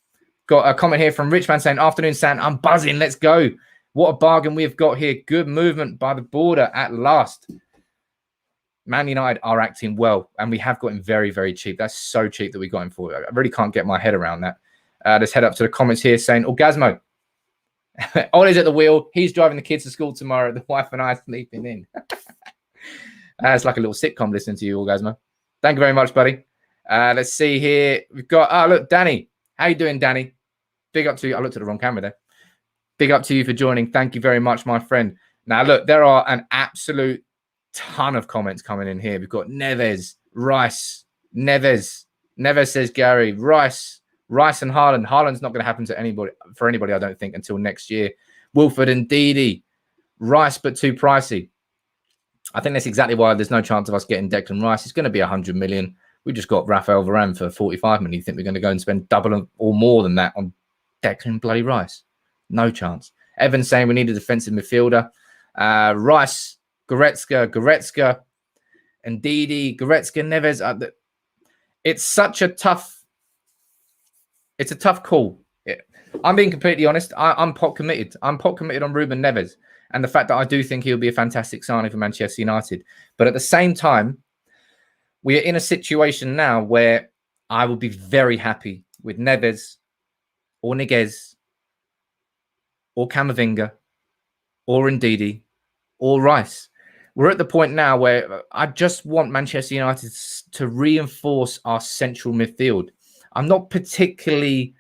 Got a comment here from Richman saying, afternoon, Sam. I'm buzzing. Let's go. What a bargain we've got here. Good movement by the border at last. Man United are acting well, and we have got him very, very cheap. That's so cheap that we got him for. I really can't get my head around that. Let's head up to the comments here saying, Orgasmo. Ollie's at the wheel. He's driving the kids to school tomorrow. The wife and I are sleeping in. It's like a little sitcom listening to you, Orgasmo. Thank you very much, buddy. Let's see here. We've got, look, Danny. How you doing, Danny? Big up to you. I looked at the wrong camera there. Big up to you for joining. Thank you very much, my friend. Now, look, there are an absolute ton of comments coming in here. We've got Neves, Rice, Neves. Neves says Gary, Rice and Haaland. Haaland's not going to happen to anybody, I don't think, until next year. Wilford and Ndidi. Rice, but too pricey. I think that's exactly why there's no chance of us getting Declan Rice. It's going to be 100 million. We just got Raphael Varane for 45 million. You think we're going to go and spend double or more than that on Declan bloody Rice? No chance. Evan's saying we need a defensive midfielder. Rice, Goretzka, and Ndidi, Goretzka, Neves. It's a tough call. I'm being completely honest. I'm pot committed. I'm pot committed on Ruben Neves. And the fact that I do think he'll be a fantastic signing for Manchester United. But at the same time, we are in a situation now where I will be very happy with Neves or Niguez or Camavinga or Ndidi or Rice. We're at the point now where I just want Manchester United to reinforce our central midfield. I'm not particularly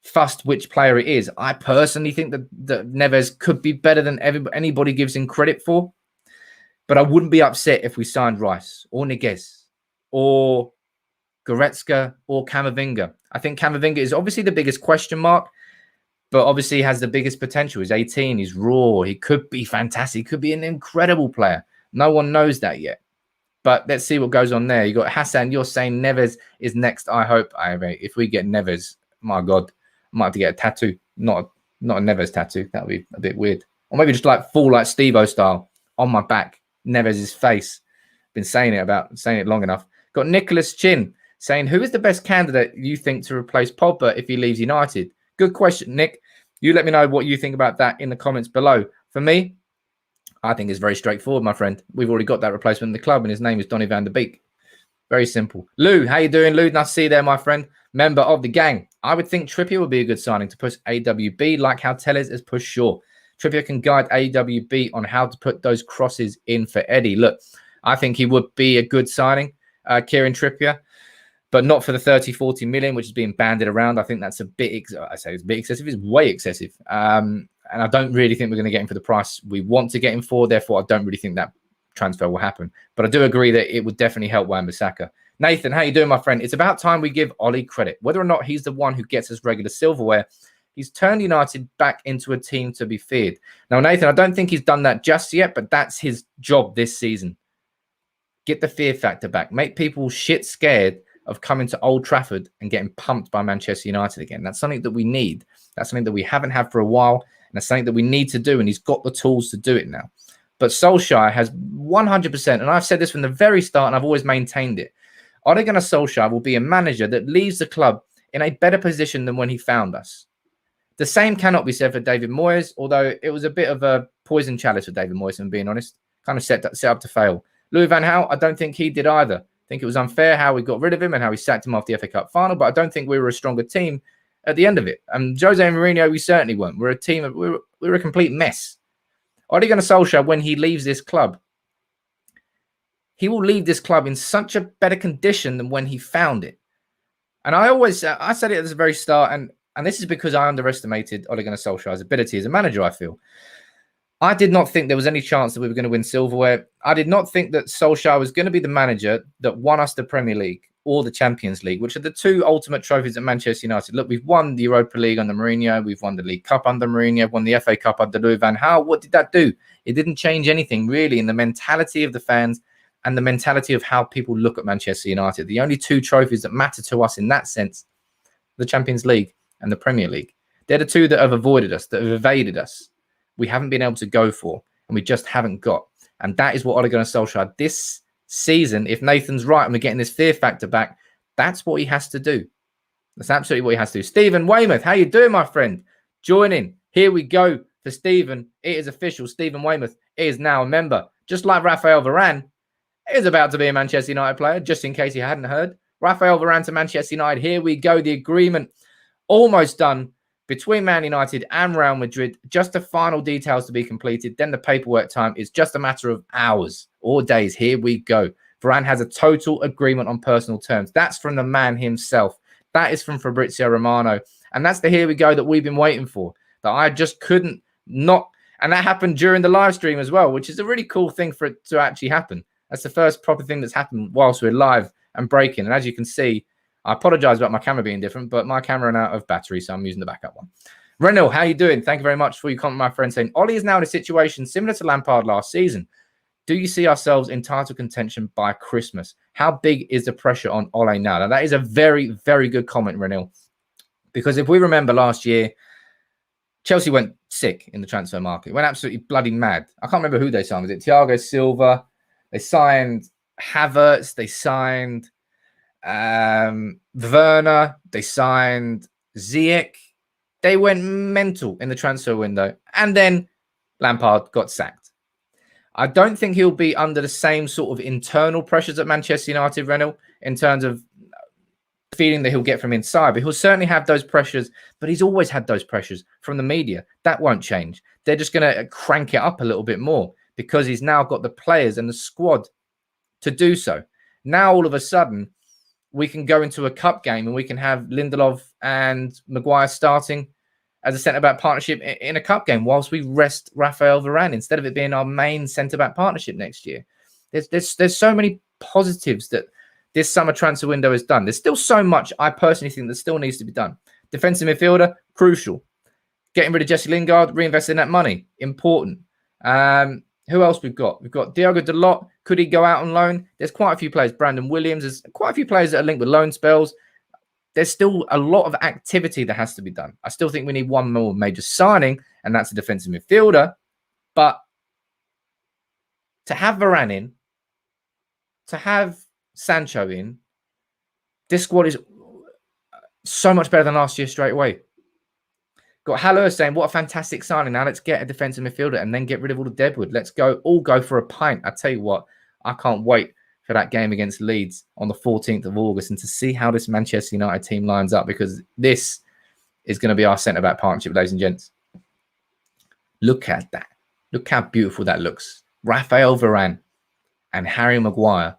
fussed which player it is. I personally think that Neves could be better than anybody gives him credit for. But I wouldn't be upset if we signed Rice or Niguez or Goretzka or Camavinga. I think Camavinga is obviously the biggest question mark, but obviously has the biggest potential. He's 18. He's raw. He could be fantastic. He could be an incredible player. No one knows that yet. But let's see what goes on there. You got Hassan. You're saying Neves is next. I hope. If we get Neves, my God, I might have to get a tattoo. Not a Neves tattoo. That would be a bit weird. Or maybe just like full like Steve-O style on my back. Neves' face. Been saying it long enough. Got Nicholas Chin saying, who is the best candidate you think to replace Pogba if he leaves United? Good question, Nick. You let me know what you think about that in the comments below. For me, I think it's very straightforward, my friend. We've already got that replacement in the club, and his name is Donny van der Beek. Very simple. Lou, how you doing, Lou? Nice to see you there, my friend. Member of the gang. I would think Trippier would be a good signing to push AWB like how Tellez has pushed Shaw. Trippier can guide AWB on how to put those crosses in for Eddie. Look, I think he would be a good signing, Kieran Trippier, but not for the 30, 40 million, which is being banded around. I think that's a bit, I say it's a bit excessive. It's way excessive. And I don't really think we're going to get him for the price we want to get him for. Therefore, I don't really think that transfer will happen. But I do agree that it would definitely help Wan-Bissaka. Nathan, how you doing, my friend? It's about time we give Ollie credit. Whether or not he's the one who gets us regular silverware, he's turned United back into a team to be feared. Now, Nathan, I don't think he's done that just yet, but that's his job this season. Get the fear factor back. Make people shit scared of coming to Old Trafford and getting pumped by Manchester United again. That's something that we need. That's something that we haven't had for a while, and that's something that we need to do, and he's got the tools to do it now. But Solskjaer has 100%, and I've said this from the very start, and I've always maintained it. Ole Gunnar Solskjaer will be a manager that leaves the club in a better position than when he found us. The same cannot be said for David Moyes, although it was a bit of a poison chalice for David Moyes, if I'm being honest. Kind of set up to fail. Louis van Gaal, I don't think he did either. I think it was unfair how we got rid of him and how we sacked him off the FA Cup final, but I don't think we were a stronger team at the end of it. And Jose Mourinho, we certainly weren't. We're a team, we're a complete mess. Ole Gunnar Solskjaer, when he leaves this club, he will leave this club in such a better condition than when he found it. And I said it at the very start, and this is because I underestimated Ole Gunnar Solskjaer's ability as a manager, I feel. I did not think there was any chance that we were going to win silverware. I did not think that Solskjaer was going to be the manager that won us the Premier League or the Champions League, which are the two ultimate trophies at Manchester United. Look, we've won the Europa League under Mourinho. We've won the League Cup under Mourinho. Won the FA Cup under Louis van Gaal. What did that do? It didn't change anything, really, in the mentality of the fans and the mentality of how people look at Manchester United. The only two trophies that matter to us in that sense, the Champions League and the Premier League. They're the two that have avoided us, that have evaded us. We haven't been able to go for, and we just haven't got. And that is what Ole Gunnar Solskjaer this season, if Nathan's right and we're getting this fear factor back, that's what he has to do. That's absolutely what he has to do. Stephen Weymouth, how you doing, my friend? Join in. Here we go for Stephen. It is official. Stephen Weymouth is now a member. Just like Raphael Varane is about to be a Manchester United player, just in case you hadn't heard. Raphael Varane to Manchester United. Here we go. The agreement almost done between Man United and Real Madrid. Just the final details to be completed. Then the paperwork time is just a matter of hours or days. Here we go. Varane has a total agreement on personal terms. That's from the man himself. That is from Fabrizio Romano. And that's the here we go that we've been waiting for. That I just couldn't not. And that happened during the live stream as well, which is a really cool thing for it to actually happen. That's the first proper thing that's happened whilst we're live and breaking. And as you can see, I apologize about my camera being different, but my camera ran out of battery, so I'm using the backup one. Renil, how you doing? Thank you very much for your comment, my friend, saying Ollie is now in a situation similar to Lampard last season. Do you see ourselves in title contention by Christmas? How big is the pressure on Ole now? Now, that is a very, very good comment, Renil, because if we remember last year, Chelsea went sick in the transfer market. Went absolutely bloody mad. I can't remember who they signed. Was it Thiago Silva? They signed Havertz. They signed Werner. They signed Ziyech. They went mental in the transfer window. And then Lampard got sacked. I don't think he'll be under the same sort of internal pressures at Manchester United, Renil, in terms of feeling that he'll get from inside. But he'll certainly have those pressures. But he's always had those pressures from the media. That won't change. They're just going to crank it up a little bit more because he's now got the players and the squad to do so. Now, all of a sudden, we can go into a cup game and we can have Lindelof and Maguire starting as a centre-back partnership in a cup game whilst we rest Raphael Varane instead of it being our main centre-back partnership next year. There's so many positives that this summer transfer window has done. There's still so much I personally think that still needs to be done. Defensive midfielder, crucial. Getting rid of Jesse Lingard, reinvesting that money, important. Who else we've got? We've got Diogo Dalot. Could he go out on loan? There's quite a few players. Brandon Williams. There's quite a few players that are linked with loan spells. There's still a lot of activity that has to be done. I still think we need one more major signing, and that's a defensive midfielder. But to have Varane in, to have Sancho in, This squad is so much better than last year straight away. Got Hallow saying, what a fantastic signing. Now let's get a defensive midfielder and then get rid of all the deadwood. Let's all go for a pint. I tell you what, I can't wait for that game against Leeds on the 14th of August and to see how this Manchester United team lines up, because this is going to be our centre-back partnership, ladies and gents. Look at that. Look how beautiful that looks. Raphael Varane and Harry Maguire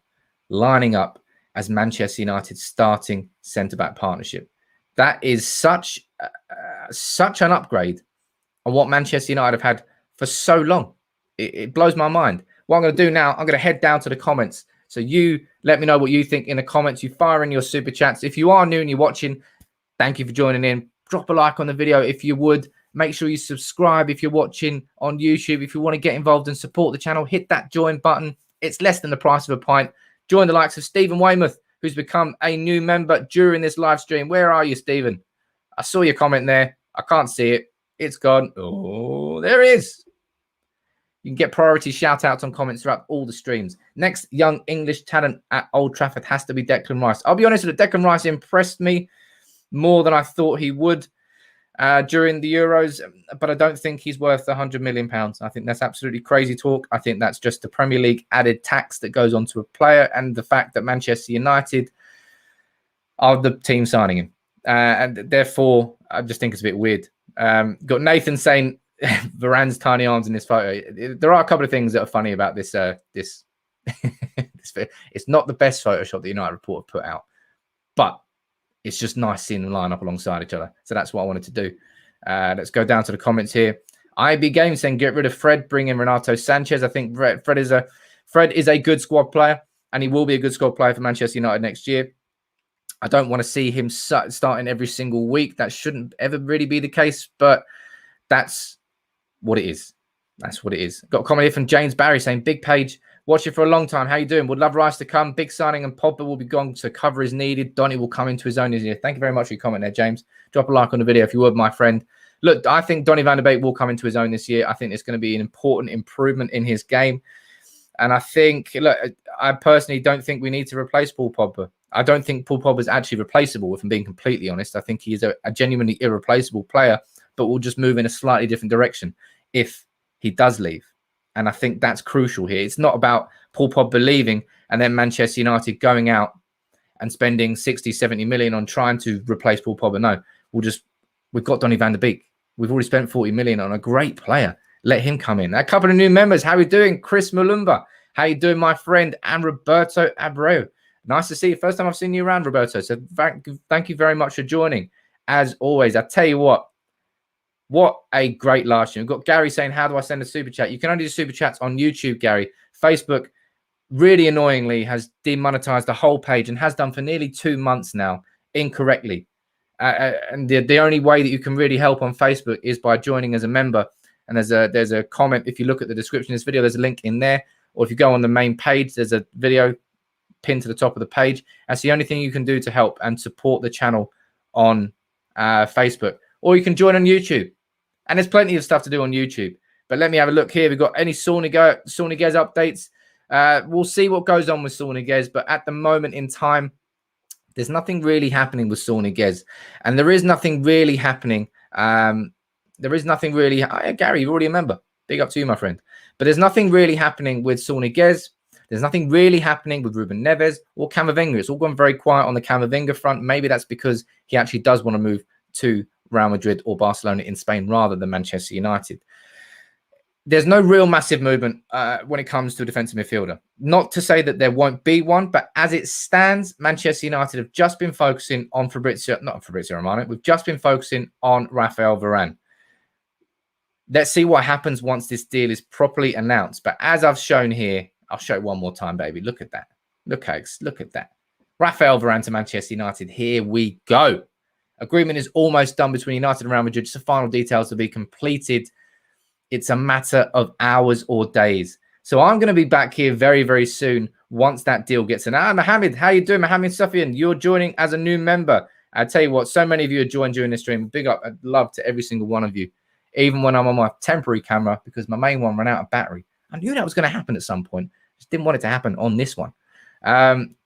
lining up as Manchester United's starting centre-back partnership. That is such an upgrade on what Manchester United have had for so long. It blows my mind. What I'm going to do now, I'm going to head down to the comments. So you let me know what you think in the comments. You fire in your super chats. If you are new and you're watching, thank you for joining in. Drop a like on the video if you would. Make sure you subscribe if you're watching on YouTube. If you want to get involved and support the channel, hit that join button. It's less than the price of a pint. Join the likes of Stephen Weymouth, who's become a new member during this live stream. Where are you, Stephen? I saw your comment there. I can't see it. It's gone. Oh, there it is. You can get priority shout-outs on comments throughout all the streams. Next young English talent at Old Trafford has to be Declan Rice. I'll be honest with you, Declan Rice impressed me more than I thought he would during the Euros, but I don't think he's worth £100 million. I think that's absolutely crazy talk. I think that's just the Premier League added tax that goes onto a player and the fact that Manchester United are the team signing him. And therefore, I just think it's a bit weird. Got Nathan saying Varane's tiny arms in this photo. There are a couple of things that are funny about this. It's not the best Photoshop the United report have put out, but it's just nice seeing them line up alongside each other. So that's what I wanted to do. Let's go down to the comments here. IB Games saying get rid of Fred, bring in Renato Sanchez. I think Fred is a good squad player, and he will be a good squad player for Manchester United next year. I don't want to see him starting every single week. That shouldn't ever really be the case, but that's what it is. That's what it is. Got a comment here from James Barry saying, big page, watch it for a long time. How you doing? Would love Rice to come. Big signing and Pogba will be gone, so cover is needed. Donny will come into his own this year. Thank you very much for your comment there, James. Drop a like on the video if you would, my friend. Look, I think Donny van de Beek will come into his own this year. I think it's going to be an important improvement in his game. And I think, look, I personally don't think we need to replace Paul Pogba. I don't think Paul Pogba is actually replaceable, if I'm being completely honest. I think he is a genuinely irreplaceable player, but will just move in a slightly different direction if he does leave. And I think that's crucial here. It's not about Paul Pogba leaving and then Manchester United going out and spending 60, 70 million on trying to replace Paul Pogba. No, we've got Donny van de Beek. We've already spent 40 million on a great player. Let him come in. A couple of new members. How are we doing? Chris Malumba. How you doing, my friend? And Roberto Abreu. Nice to see you. First time I've seen you around, Roberto. So thank you very much for joining. As always, I tell you what a great live stream. We've got Gary saying, how do I send a super chat? You can only do super chats on YouTube, Gary. Facebook, really annoyingly, has demonetized the whole page and has done for nearly 2 months now incorrectly. And the only way that you can really help on Facebook is by joining as a member. And there's a comment. If you look at the description of this video, there's a link in there. Or if you go on the main page, there's a video pinned to the top of the page. That's the only thing you can do to help and support the channel on Facebook. Or you can join on YouTube. And there's plenty of stuff to do on YouTube. But let me have a look here. We've got any Sauniguez updates. We'll see what goes on with Sauniguez. But at the moment in time, there's nothing really happening with Sauniguez. And there is nothing really happening. Gary, you already remember. Big up to you, my friend. But there's nothing really happening with Sauniguez. There's nothing really happening with Ruben Neves or Camavinga. It's all gone very quiet on the Camavinga front. Maybe that's because he actually does want to move to Real Madrid or Barcelona in Spain rather than Manchester United. There's no real massive movement when it comes to a defensive midfielder. Not to say that there won't be one, but as it stands, Manchester United have just been focusing on Fabrizio Romano. We've just been focusing on Raphael Varane. Let's see what happens once this deal is properly announced. But as I've shown here, I'll show it one more time, baby. Look at that. Look at that. Raphael Varane to Manchester United. Here we go. Agreement is almost done between United and Real Madrid. Just the final details to be completed. It's a matter of hours or days. So I'm going to be back here very, very soon once that deal gets announced. Mohammed, how you doing? Mohammed Sufian, you're joining as a new member. I tell you what, so many of you have joined during this stream. Big up and love to every single one of you. Even when I'm on my temporary camera because my main one ran out of battery. I knew that was going to happen at some point. Just didn't want it to happen on this one.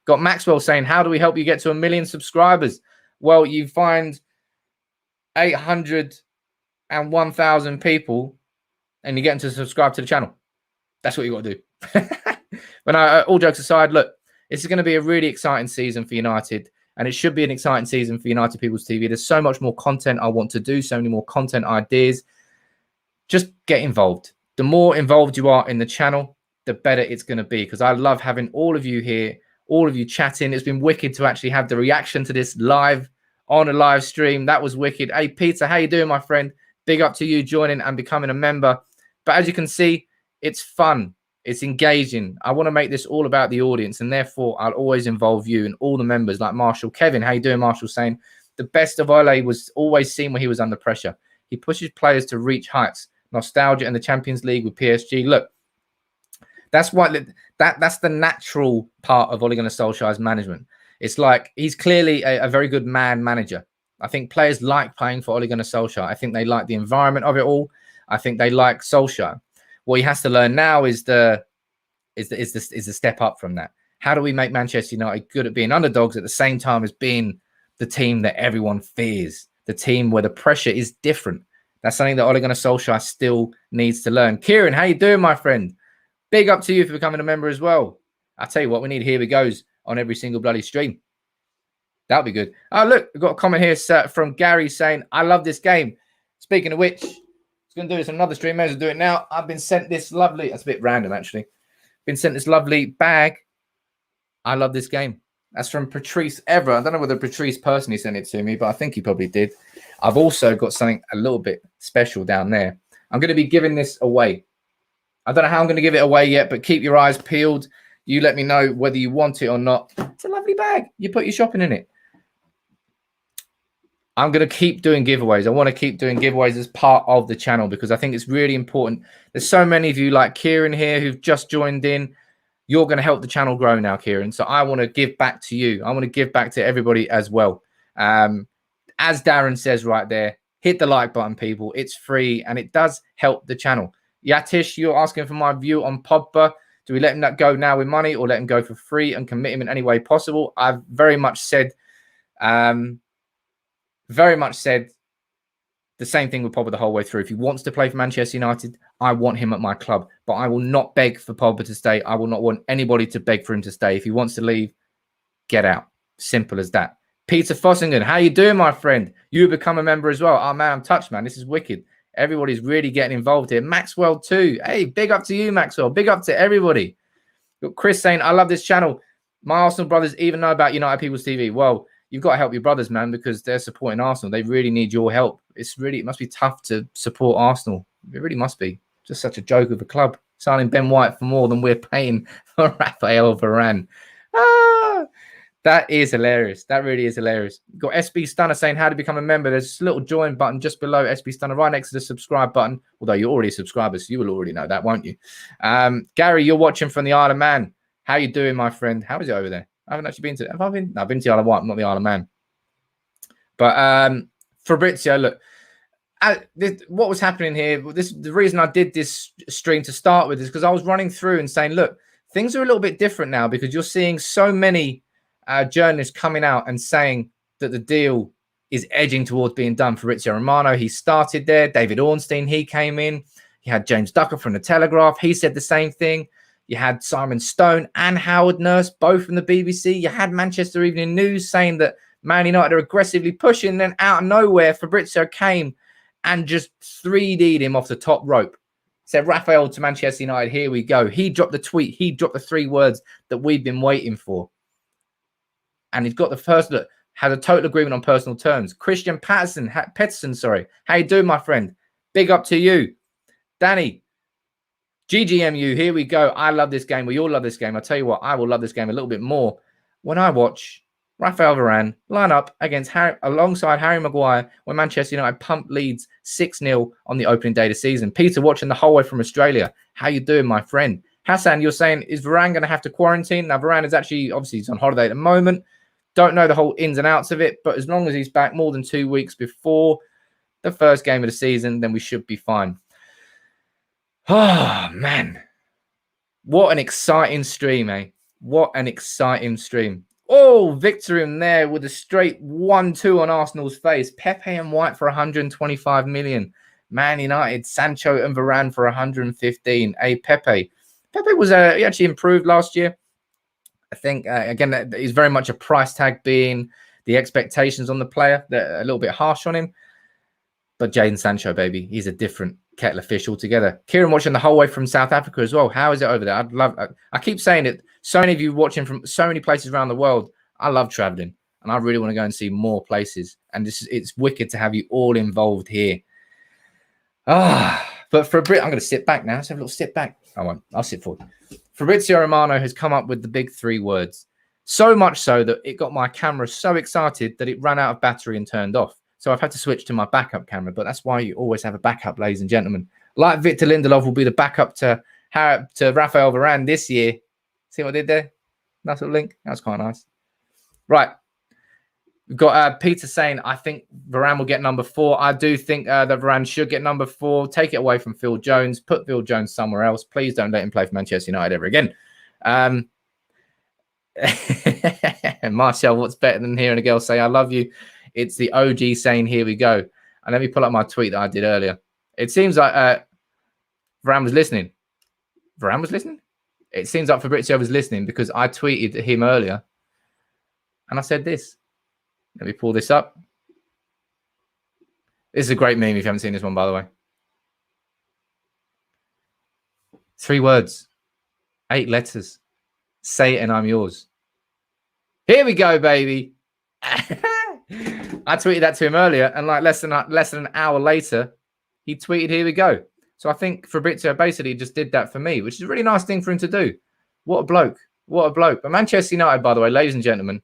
Got Maxwell saying, how do we help you get to 1 million subscribers? Well, you find 801,000 people and you get them to subscribe to the channel. That's what you got to do. But all jokes aside, look, this is going to be a really exciting season for United, and it should be an exciting season for United People's TV. There's so much more content I want to do, so many more content ideas. Just get involved. The more involved you are in the channel, the better it's going to be, because I love having all of you here, all of you chatting. It's been wicked to actually have the reaction to this live on a live stream. That was wicked. Hey, Peter, how you doing, my friend? Big up to you joining and becoming a member. But as you can see, it's fun. It's engaging. I want to make this all about the audience, and therefore I'll always involve you and all the members like Marshall. Kevin, how you doing, Marshall? Saying the best of Ole was always seen when he was under pressure. He pushes players to reach heights. Nostalgia and the Champions League with PSG. Look, that's what that's the natural part of Ole Gunnar Solskjaer's management. It's like he's clearly a very good manager. I think players like playing for Ole Gunnar Solskjaer. I think they like the environment of it all. I think they like Solskjaer. What he has to learn now is the step up from that. How do we make Manchester United good at being underdogs at the same time as being the team that everyone fears, the team where the pressure is different? That's something that Ole Gunnar Solskjaer still needs to learn. Kieran, how you doing, my friend? Big up to you for becoming a member as well. I tell you what, we need Here We Goes on every single bloody stream. That'll be good. Oh, look, we've got a comment here from Gary saying, I love this game. Speaking of which, going to do this on another stream. May as well do it now. I've been sent this lovely, that's a bit random actually, been sent this lovely bag. I love this game. That's from Patrice Ever. I don't know whether Patrice personally sent it to me, but I think he probably did. I've also got something a little bit special down there. I'm going to be giving this away. I don't know how I'm going to give it away yet, but keep your eyes peeled. You let me know whether you want it or not. It's a lovely bag. You put your shopping in it. I'm going to keep doing giveaways. I want to keep doing giveaways as part of the channel because I think it's really important. There's so many of you like Kieran here who've just joined in. You're going to help the channel grow now, Kieran. So I want to give back to you. I want to give back to everybody as well. As Darren says right there, hit the like button, people. It's free and it does help the channel. Yatish, you're asking for my view on Pogba. Do we let him go now with money or let him go for free and commit him in any way possible? I've very much said the same thing with Pogba the whole way through. If he wants to play for Manchester United, I want him at my club. But I will not beg for Pogba to stay. I will not want anybody to beg for him to stay. If he wants to leave, get out. Simple as that. Peter Fossingen, how you doing, my friend? You become a member as well. Oh, man, I'm touched, man. This is wicked. Everybody's really getting involved here. Maxwell, too. Hey, big up to you, Maxwell. Big up to everybody. Got Chris saying, I love this channel. My Arsenal brothers even know about United People's TV. Well, you've got to help your brothers, man, because they're supporting Arsenal. They really need your help. It must be tough to support Arsenal. It really must be. Just such a joke of a club. Signing Ben White for more than we're paying for Raphael Varane. That is hilarious. That really is hilarious. You've got SB Stunner saying how to become a member. There's a little join button just below SB Stunner, right next to the subscribe button. Although you're already subscribers, so you will already know that, won't you? Gary, you're watching from the Isle of Man. How you doing, my friend? How is it over there? I haven't actually been to. Have I been? No, I've been to the Isle of Wight, not the Isle of Man. But Fabrizio, look, what was happening here? The reason I did this stream to start with is because I was running through and saying, look, things are a little bit different now because you're seeing so many journalists coming out and saying that the deal is edging towards being done. Fabrizio Romano, he started there. David Ornstein, he came in. You had James Ducker from The Telegraph. He said the same thing. You had Simon Stone and Howard Nurse, both from the BBC. You had Manchester Evening News saying that Man United are aggressively pushing. Then out of nowhere, Fabrizio came and just 3D'd him off the top rope. Said, Raphael to Manchester United, here we go. He dropped the tweet. He dropped the 3 words that we've been waiting for. And he's got the first look, had a total agreement on personal terms. Christian Patterson, how you doing, my friend? Big up to you. Danny, GGMU, here we go. I love this game. We all love this game. I'll tell you what, I will love this game a little bit more when I watch Raphael Varane line up alongside Harry Maguire when Manchester United pump leads 6-0 on the opening day of the season. Peter watching the whole way from Australia. How you doing, my friend? Hassan, you're saying, is Varane going to have to quarantine? Now, Varane is actually, obviously, he's on holiday at the moment. Don't know the whole ins and outs of it, but as long as he's back more than 2 weeks before the first game of the season, then we should be fine. Oh, man. What an exciting stream, eh? What an exciting stream. Oh, victory in there with a straight 1-2 on Arsenal's face. Pepe and White for 125 million. Man United, Sancho and Varane for 115. Pepe was he actually improved last year. I think, again, he's very much a price tag being the expectations on the player. They're a little bit harsh on him. But Jadon Sancho, baby, he's a different kettle of fish altogether. Kieran watching the whole way from South Africa as well. How is it over there? I keep saying it. So many of you watching from so many places around the world. I love traveling, and I really want to go and see more places. And it's wicked to have you all involved here. But for a Brit, I'm going to sit back now. Let's have a little sit back. I won't. I'll sit forward. Fabrizio Romano has come up with the big 3 words. So much so that it got my camera so excited that it ran out of battery and turned off. So I've had to switch to my backup camera, but that's why you always have a backup, ladies and gentlemen. Like Victor Lindelof will be the backup to Raphael Varane this year. See what I did there? Nice little link. That was quite nice. Right. We've got Peter saying, I think Varane will get number 4. I do think that Varane should get number 4. Take it away from Phil Jones. Put Phil Jones somewhere else. Please don't let him play for Manchester United ever again. Marcel, what's better than hearing a girl say, I love you? It's the OG saying, here we go. And let me pull up my tweet that I did earlier. It seems like Varane was listening. Varane was listening? It seems like Fabrizio was listening because I tweeted him earlier. And I said this. Let me pull this up. This is a great meme if you haven't seen this one, by the way. 3 words. 8 letters. Say it and I'm yours. Here we go, baby. I tweeted that to him earlier, and like less than an hour later, he tweeted, here we go. So I think Fabrizio basically just did that for me, which is a really nice thing for him to do. What a bloke. What a bloke. But Manchester United, by the way, ladies and gentlemen,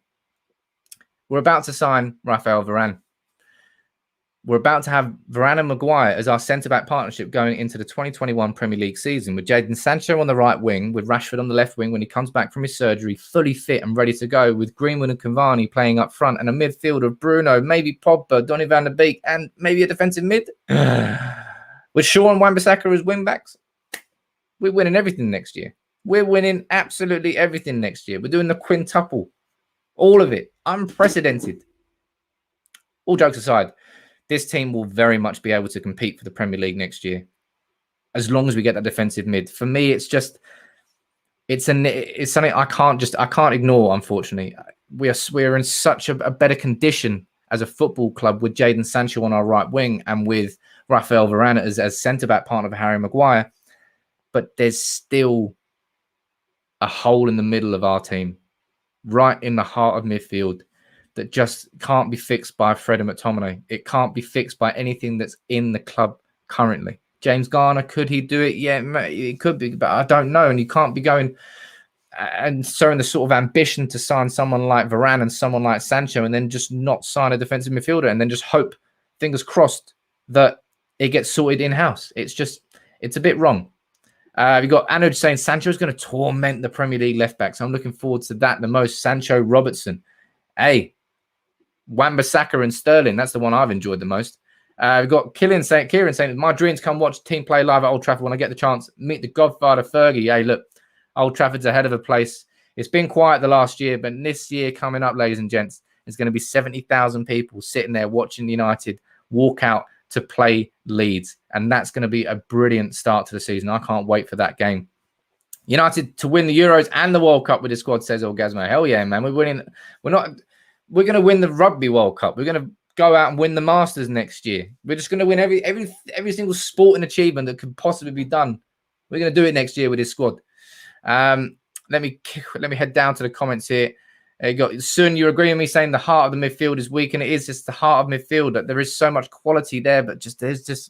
we're about to sign Raphael Varane. We're about to have Varane and Maguire as our centre-back partnership going into the 2021 Premier League season, with Jadon Sancho on the right wing, with Rashford on the left wing when he comes back from his surgery, fully fit and ready to go, with Greenwood and Cavani playing up front, and a midfield of Bruno, maybe Pogba, Donny van der Beek, and maybe a defensive mid. With Shaw and Wan-Bissaka as wing-backs. We're winning everything next year. We're winning absolutely everything next year. We're doing the quintuple. All of it. Unprecedented. All jokes aside, this team will very much be able to compete for the Premier League next year, as long as we get that defensive mid. For me, it's something I can't ignore. Unfortunately, we're in such a better condition as a football club with Jadon Sancho on our right wing and with Raphael Varane as centre back partner of Harry Maguire, but there's still a hole in the middle of our team, right in the heart of midfield, that just can't be fixed by Fred and McTominay. It can't be fixed by anything that's in the club currently. James Garner, could he do it? Yeah, it could be, but I don't know. And you can't be going and showing the sort of ambition to sign someone like Varane and someone like Sancho and then just not sign a defensive midfielder and then just hope, fingers crossed, that it gets sorted in-house. It's a bit wrong. We've got Anuj saying Sancho's going to torment the Premier League left-backs. I'm looking forward to that the most. Sancho, Robertson. Hey, Wan-Bissaka and Sterling. That's the one I've enjoyed the most. We've got Kieran saying, my dreams come watch team play live at Old Trafford when I get the chance. Meet the Godfather Fergie. Hey, look, Old Trafford's a hell of a place. It's been quiet the last year, but this year coming up, ladies and gents, there's going to be 70,000 people sitting there watching United walk out to play Leeds. And that's going to be a brilliant start to the season. I can't wait for that game. United to win the Euros and the World Cup with his squad, says Orgasmo. Hell yeah, man. We're winning. We're going to win the Rugby World Cup. We're going to go out and win the Masters next year. We're just going to win every single sporting achievement that could possibly be done. We're going to do it next year with his squad. Let me head down to the comments here. You got Sun, you agree with me saying the heart of the midfield is weak, and it is just the heart of midfield that there is so much quality there, but there's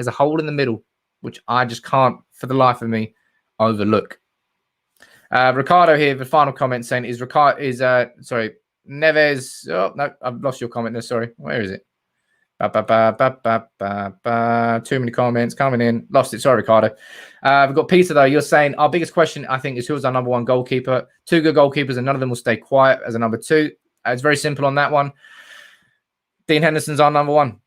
a hole in the middle, which I just can't for the life of me overlook. Ricardo here, the final comment saying Neves. Oh no, I've lost your comment there. Sorry, where is it? Too many comments coming in. Lost it. Sorry, Ricardo. We've got Peter though. You're saying our biggest question, I think, is who's our number 1 goalkeeper? 2 good goalkeepers, and none of them will stay quiet as a number 2. It's very simple on that one. Dean Henderson's our number 1.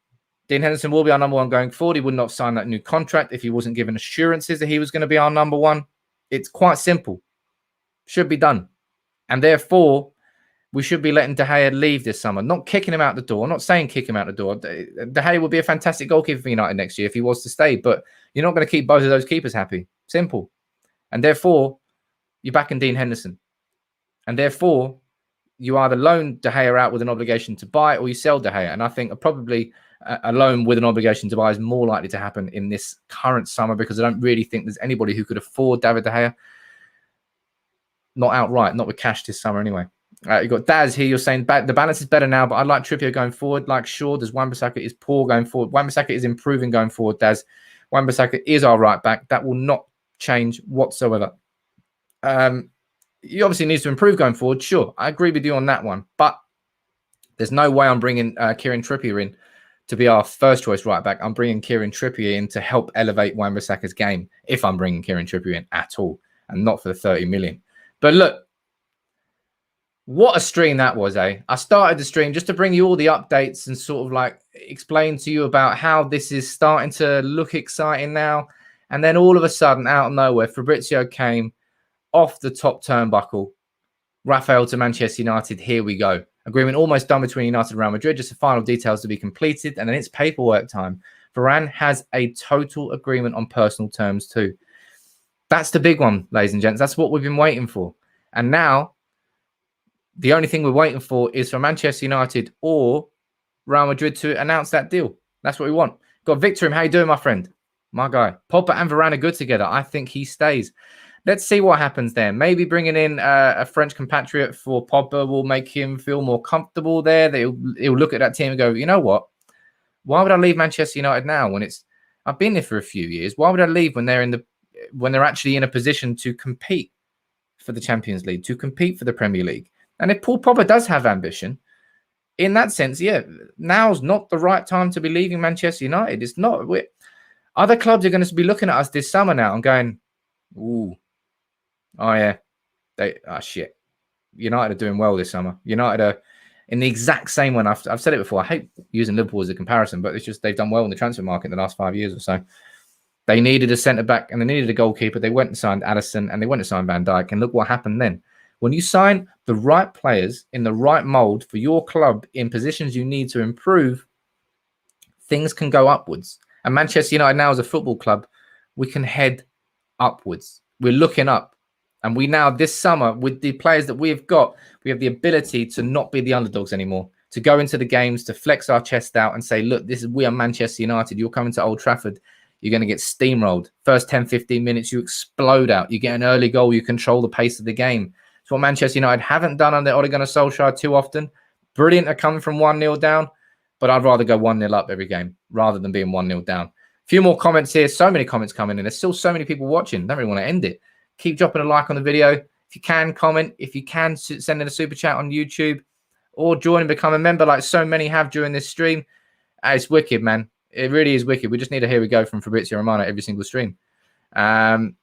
Dean Henderson will be our number 1 going forward. He would not sign that new contract if he wasn't given assurances that he was going to be our number 1. It's quite simple. Should be done. And therefore, we should be letting De Gea leave this summer, not kicking him out the door. I'm not saying kick him out the door. De Gea would be a fantastic goalkeeper for United next year if he was to stay, but you're not going to keep both of those keepers happy. Simple. And therefore, you're backing Dean Henderson. And therefore, you either loan De Gea out with an obligation to buy or you sell De Gea. And I think probably a loan with an obligation to buy is more likely to happen in this current summer because I don't really think there's anybody who could afford David De Gea. Not outright, not with cash this summer anyway. You've got Daz here. You're saying the balance is better now, but I like Trippier going forward. Like Shaw, does Wan-Bissaka is poor going forward. Wan-Bissaka is improving going forward, Daz. Wan-Bissaka is our right back. That will not change whatsoever. He obviously needs to improve going forward. Sure, I agree with you on that one. But there's no way I'm bringing Kieran Trippier in to be our first choice right back. I'm bringing Kieran Trippier in to help elevate Wan-Bissaka's game if I'm bringing Kieran Trippier in at all and not for the 30 million. But look, what a stream that was, eh? I started the stream just to bring you all the updates and sort of like explain to you about how this is starting to look exciting now. And then all of a sudden, out of nowhere, Fabrizio came off the top turnbuckle. Raphael to Manchester United. Here we go. Agreement almost done between United and Real Madrid. Just the final details to be completed. And then it's paperwork time. Varane has a total agreement on personal terms too. That's the big one, ladies and gents. That's what we've been waiting for. And now, the only thing we're waiting for is for Manchester United or Real Madrid to announce that deal. That's what we want. Got Victor. How you doing, my friend? My guy. Pogba and Varane are good together. I think he stays. Let's see what happens there. Maybe bringing in a French compatriot for Pogba will make him feel more comfortable there. He'll look at that team and go, you know what? Why would I leave Manchester United now when I've been there for a few years? Why would I leave when they're actually in a position to compete for the Champions League, to compete for the Premier League? And if Paul Pogba does have ambition, in that sense, yeah, now's not the right time to be leaving Manchester United. It's not. Other clubs are going to be looking at us this summer now and going, ooh, oh yeah, shit. United are doing well this summer. United are in the exact same one. I've said it before. I hate using Liverpool as a comparison, but it's just they've done well in the transfer market in the last 5 years or so. They needed a centre-back and they needed a goalkeeper. They went and signed Alisson and they went and signed Van Dijk. And look what happened then. When you sign the right players in the right mould for your club in positions you need to improve, things can go upwards. And Manchester United now as a football club, we can head upwards. We're looking up. And we now, this summer, with the players that we've got, we have the ability to not be the underdogs anymore, to go into the games, to flex our chest out and say, look, we are Manchester United. You're coming to Old Trafford. You're going to get steamrolled. First 10, 15 minutes, you explode out. You get an early goal. You control the pace of the game. It's what Manchester United haven't done under Ole Gunnar Solskjaer too often. Brilliant at coming from 1-0 down, but I'd rather go 1-0 up every game rather than being 1-0 down. A few more comments here. So many comments coming in. There's still so many people watching. Don't really want to end it. Keep dropping a like on the video. If you can, comment. If you can, send in a super chat on YouTube or join and become a member like so many have during this stream. It's wicked, man. It really is wicked. We just need a here we go from Fabrizio Romano every single stream. Imagine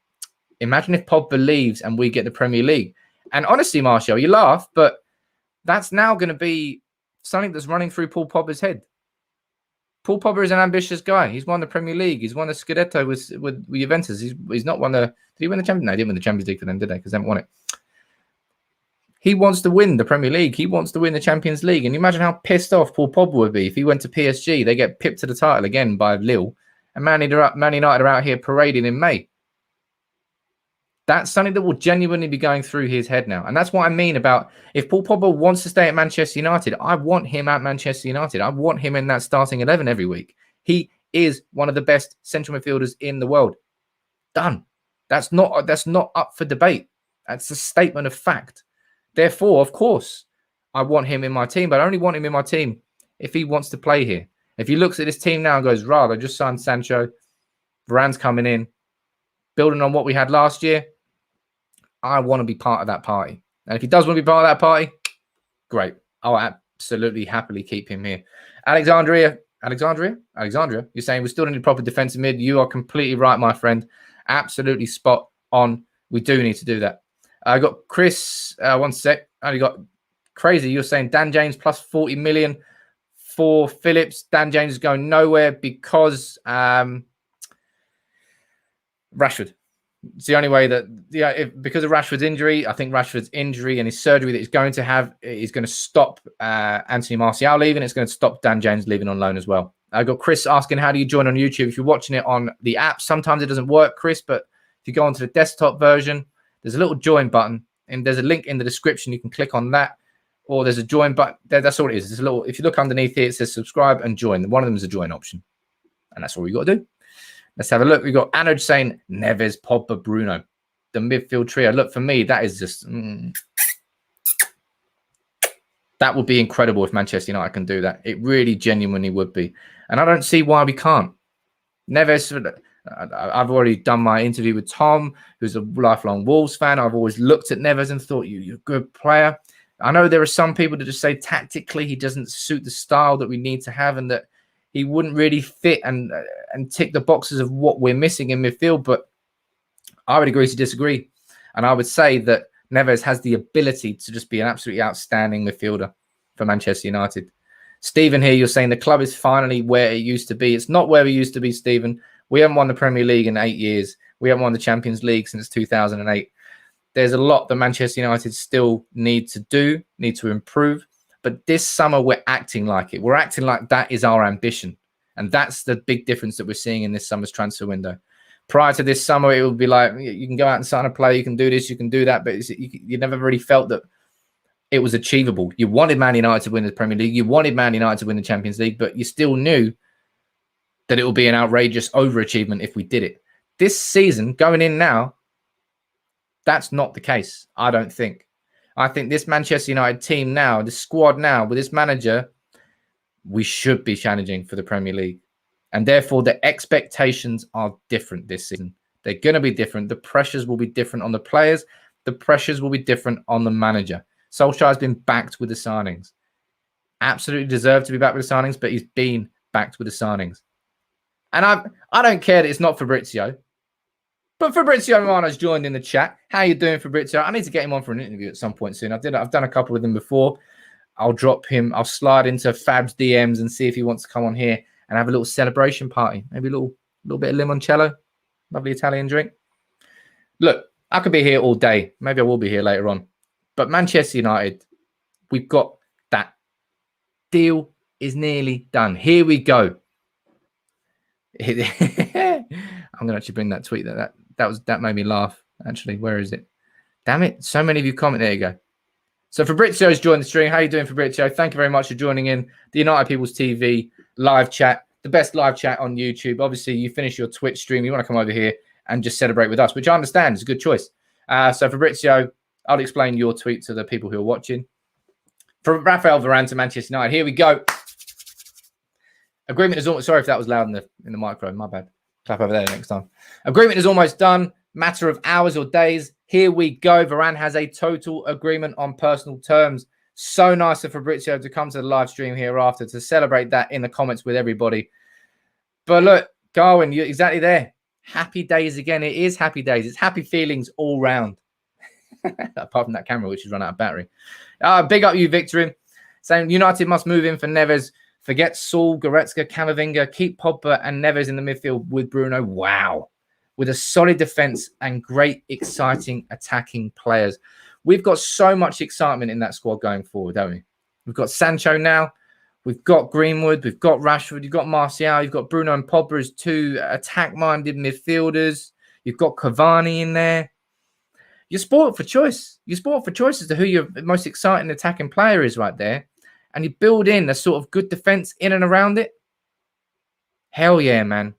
if Pogba leaves and we get the Premier League. And honestly, Marshall, you laugh, but that's now going to be something that's running through Paul Pogba's head. Paul Pogba is an ambitious guy. He's won the Premier League. He's won the Scudetto with Juventus. He's not won the... Did he win the Champions League? No, he didn't win the Champions League for them, did they? Because they haven't won it. He wants to win the Premier League. He wants to win the Champions League. And you imagine how pissed off Paul Pogba would be if he went to PSG. They get pipped to the title again by Lille. And Man United are out here parading in May. That's something that will genuinely be going through his head now. And that's what I mean about if Paul Pogba wants to stay at Manchester United, I want him at Manchester United. I want him in that starting 11 every week. He is one of the best central midfielders in the world. Done. That's not up for debate. That's a statement of fact. Therefore, of course, I want him in my team, but I only want him in my team if he wants to play here. If he looks at his team now and goes, I just signed Sancho, Varane's coming in, building on what we had last year, I want to be part of that party. And if he does want to be part of that party, great. I'll absolutely happily keep him here. Alexandria, you're saying we still need a proper defensive mid. You are completely right, my friend. Absolutely spot on. We do need to do that. I got Chris, one sec. I only got crazy. You're saying Dan James plus 40 million for Phillips. Dan James is going nowhere because Rashford. It's the only way that, because of Rashford's injury, I think Rashford's injury and his surgery that he's going to have is going to stop Anthony Martial leaving. It's going to stop Dan James leaving on loan as well. I got Chris asking, how do you join on YouTube? If you're watching it on the app, sometimes it doesn't work, Chris, but if you go onto the desktop version, there's a little join button and there's a link in the description. You can click on that, or there's a join button. That's all it is. There's a little, if you look underneath here, it says subscribe and join. One of them is a join option. And that's all you got to do. Let's have a look. We've got Anoj saying Neves, Pogba, Bruno, the midfield trio. Look, for me, that is just that would be incredible if Manchester United can do that. It really genuinely would be. And I don't see why we can't. Neves, I've already done my interview with Tom, who's a lifelong Wolves fan. I've always looked at Neves and thought, you're a good player. I know there are some people that just say tactically he doesn't suit the style that we need to have and that he wouldn't really fit and tick the boxes of what we're missing in midfield. But I would agree to disagree. And I would say that Neves has the ability to just be an absolutely outstanding midfielder for Manchester United. Stephen here, you're saying the club is finally where it used to be. It's not where we used to be, Stephen. We haven't won the Premier League in 8 years. We haven't won the Champions League since 2008. There's a lot that Manchester United still need to do, need to improve. But this summer, we're acting like it. We're acting like that is our ambition. And that's the big difference that we're seeing in this summer's transfer window. Prior to this summer, it would be like, you can go out and sign a player, you can do this, you can do that. But you never really felt that it was achievable. You wanted Man United to win the Premier League. You wanted Man United to win the Champions League. But you still knew that it would be an outrageous overachievement if we did it. This season, going in now, that's not the case, I don't think. I think this Manchester United team now, this squad now, with this manager, we should be challenging for the Premier League. And therefore, the expectations are different this season. They're going to be different. The pressures will be different on the players. The pressures will be different on the manager. Solskjaer has been backed with the signings. Absolutely deserved to be backed with the signings, but he's been backed with the signings. And I don't care that it's not Fabrizio. But Fabrizio Romano's joined in the chat. How you doing, Fabrizio? I need to get him on for an interview at some point soon. I've done a couple with him before. I'll drop him. I'll slide into Fab's DMs and see if he wants to come on here and have a little celebration party. Maybe a little bit of limoncello. Lovely Italian drink. Look, I could be here all day. Maybe I will be here later on. But Manchester United, we've got that. Deal is nearly done. Here we go. I'm going to actually bring that tweet. That made me laugh, actually. Where is it? Damn it. So many of you comment. There you go. So Fabrizio's joined the stream. How are you doing, Fabrizio? Thank you very much for joining in the United People's TV live chat, the best live chat on YouTube. Obviously, you finish your Twitch stream. You want to come over here and just celebrate with us, which I understand is a good choice. So Fabrizio, I'll explain your tweet to the people who are watching. From Raphael Varane to Manchester United. Here we go. Agreement is almost... Sorry if that was loud in the microphone. My bad. Clap over there next time. Agreement is almost done. Matter of hours or days. Here we go. Varane has a total agreement on personal terms. So nice of Fabrizio to come to the live stream hereafter to celebrate that in the comments with everybody. But look, Garwin, you're exactly there. Happy days again. It is happy days. It's happy feelings all round. Apart from that camera, which has run out of battery. Big up you, Victorin. Saying United must move in for Neves. Forget Saul, Goretzka, Camavinga. Keep Pogba and Neves in the midfield with Bruno. Wow. With a solid defence and great, exciting attacking players. We've got so much excitement in that squad going forward, don't we? We've got Sancho now. We've got Greenwood. We've got Rashford. You've got Martial. You've got Bruno and Pogba as two attack-minded midfielders. You've got Cavani in there. You're spoiled for choice. You're spoiled for choice as to who your most exciting attacking player is right there. And you build in a sort of good defence in and around it. Hell yeah, man.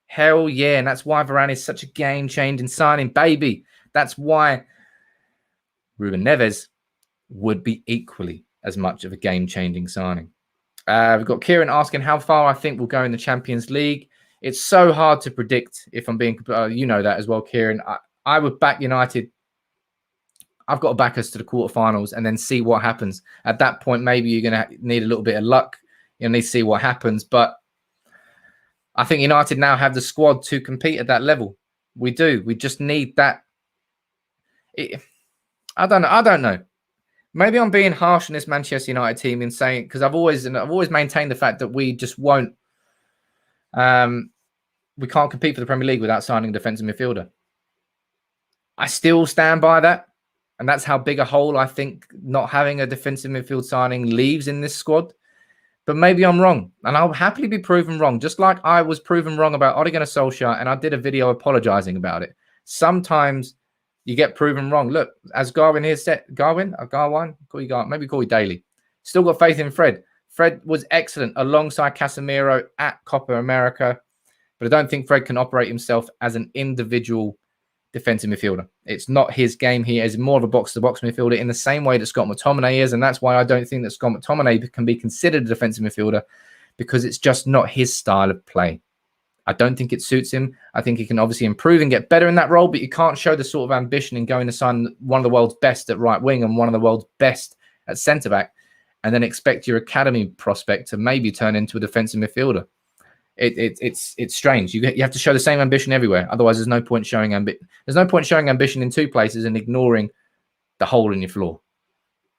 Hell yeah. And that's why Varane is such a game-changing signing, baby. That's why Ruben Neves would be equally as much of a game-changing signing. We've got Kieran asking how far I think we'll go in the Champions League. It's so hard to predict if I'm being... you know that as well, Kieran. I would back United. I've got to back us to the quarterfinals and then see what happens. At that point, maybe you're going to need a little bit of luck. You'll need to see what happens. But I think United now have the squad to compete at that level. We do. We just need that. I don't know. Maybe I'm being harsh on this Manchester United team in saying, because I've always maintained the fact that we just won't. We can't compete for the Premier League without signing a defensive midfielder. I still stand by that. And that's how big a hole I think not having a defensive midfield signing leaves in this squad. But maybe I'm wrong. And I'll happily be proven wrong. Just like I was proven wrong about Ole Gunnar Solskjaer, and I did a video apologizing about it. Sometimes you get proven wrong. Look, as Garwin here said, Garwin, call you Garwin, maybe call you Daly. Still got faith in Fred. Fred was excellent alongside Casemiro at Copa America. But I don't think Fred can operate himself as an individual defensive midfielder. It's not his game. He is more of a box-to-box midfielder in the same way that Scott McTominay is, and that's why I don't think that Scott McTominay can be considered a defensive midfielder, because it's just not his style of play. I don't think it suits him. I think he can obviously improve and get better in that role, but you can't show the sort of ambition in going to sign one of the world's best at right wing and one of the world's best at centre-back and then expect your academy prospect to maybe turn into a defensive midfielder. It's strange. You have to show the same ambition everywhere. Otherwise, there's no point showing ambition in two places and ignoring the hole in your floor.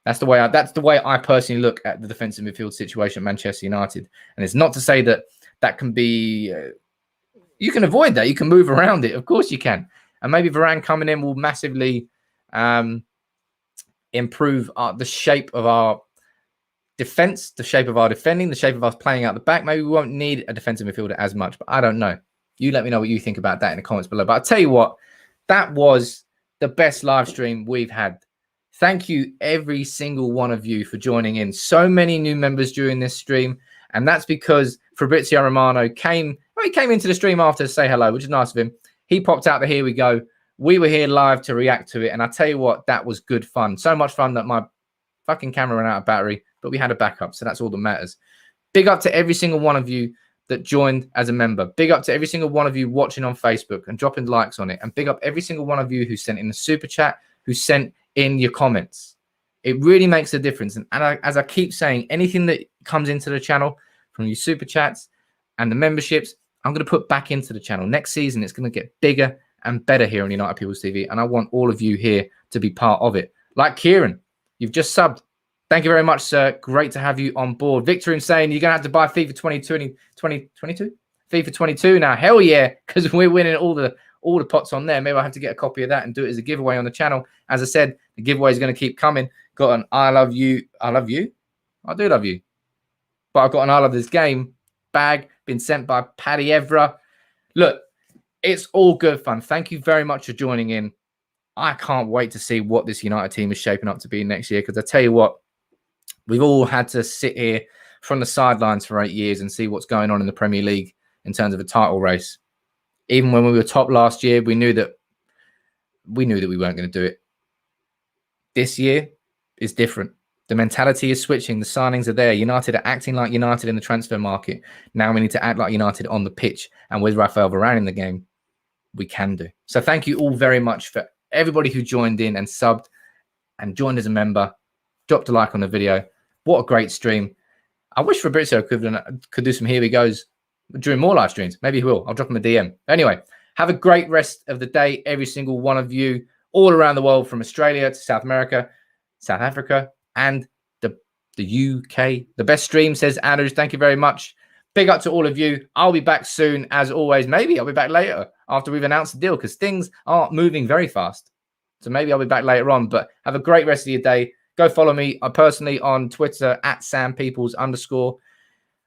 That's the way I personally look at the defensive midfield situation at Manchester United. And it's not to say that can be. You can avoid that. You can move around it. Of course, you can. And maybe Varane coming in will massively improve the shape of our defense, the shape of our defending, the shape of us playing out the back. Maybe we won't need a defensive midfielder as much, but I don't know. You let me know what you think about that in the comments below. But I'll tell you what, that was the best live stream we've had. Thank you, every single one of you, for joining in. So many new members during this stream, and that's because Fabrizio Romano came into the stream after to say hello, which is nice of him. He popped out the here we go. We were here live to react to it, and I tell you what, that was good fun. So much fun that my fucking camera ran out of battery, but we had a backup, so that's all that matters. Big up to every single one of you that joined as a member. Big up to every single one of you watching on Facebook and dropping likes on it. And big up every single one of you who sent in a super chat, who sent in your comments. It really makes a difference. And as I keep saying, anything that comes into the channel from your super chats and the memberships, I'm going to put back into the channel. Next season, it's going to get bigger and better here on United People's TV. And I want all of you here to be part of it. Like Kieran, you've just subbed. Thank you very much, sir. Great to have you on board. Victor saying you're going to have to buy FIFA 2022? FIFA 22 now. Hell yeah, because we're winning all the pots on there. Maybe I'll have to get a copy of that and do it as a giveaway on the channel. As I said, the giveaway is going to keep coming. Got an I love you. I love you. I do love you. But I've got an I love this game bag been sent by Paddy Evra. Look, it's all good fun. Thank you very much for joining in. I can't wait to see what this United team is shaping up to be next year, because I tell you what, we've all had to sit here from the sidelines for 8 years and see what's going on in the Premier League in terms of a title race. Even when we were top last year, we knew that we weren't going to do it. This year is different. The mentality is switching. The signings are there. United are acting like United in the transfer market. Now we need to act like United on the pitch. And with Raphael Varane in the game, we can do. So thank you all very much for everybody who joined in and subbed and joined as a member. Dropped a like on the video. What a great stream. I wish Fabrizio could do some here we goes during more live streams. Maybe he will. I'll drop him a DM. Anyway, have a great rest of the day, every single one of you, all around the world, from Australia to South America, South Africa, and the UK. The best stream, says Andrews. Thank you very much. Big up to all of you. I'll be back soon, as always. Maybe I'll be back later after we've announced the deal, because things are moving very fast. So maybe I'll be back later on. But have a great rest of your day. Go follow me personally on Twitter at @SamPeoples_.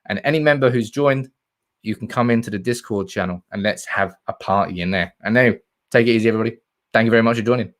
And any member who's joined, you can come into the Discord channel and let's have a party in there. And now, take it easy, everybody. Thank you very much for joining.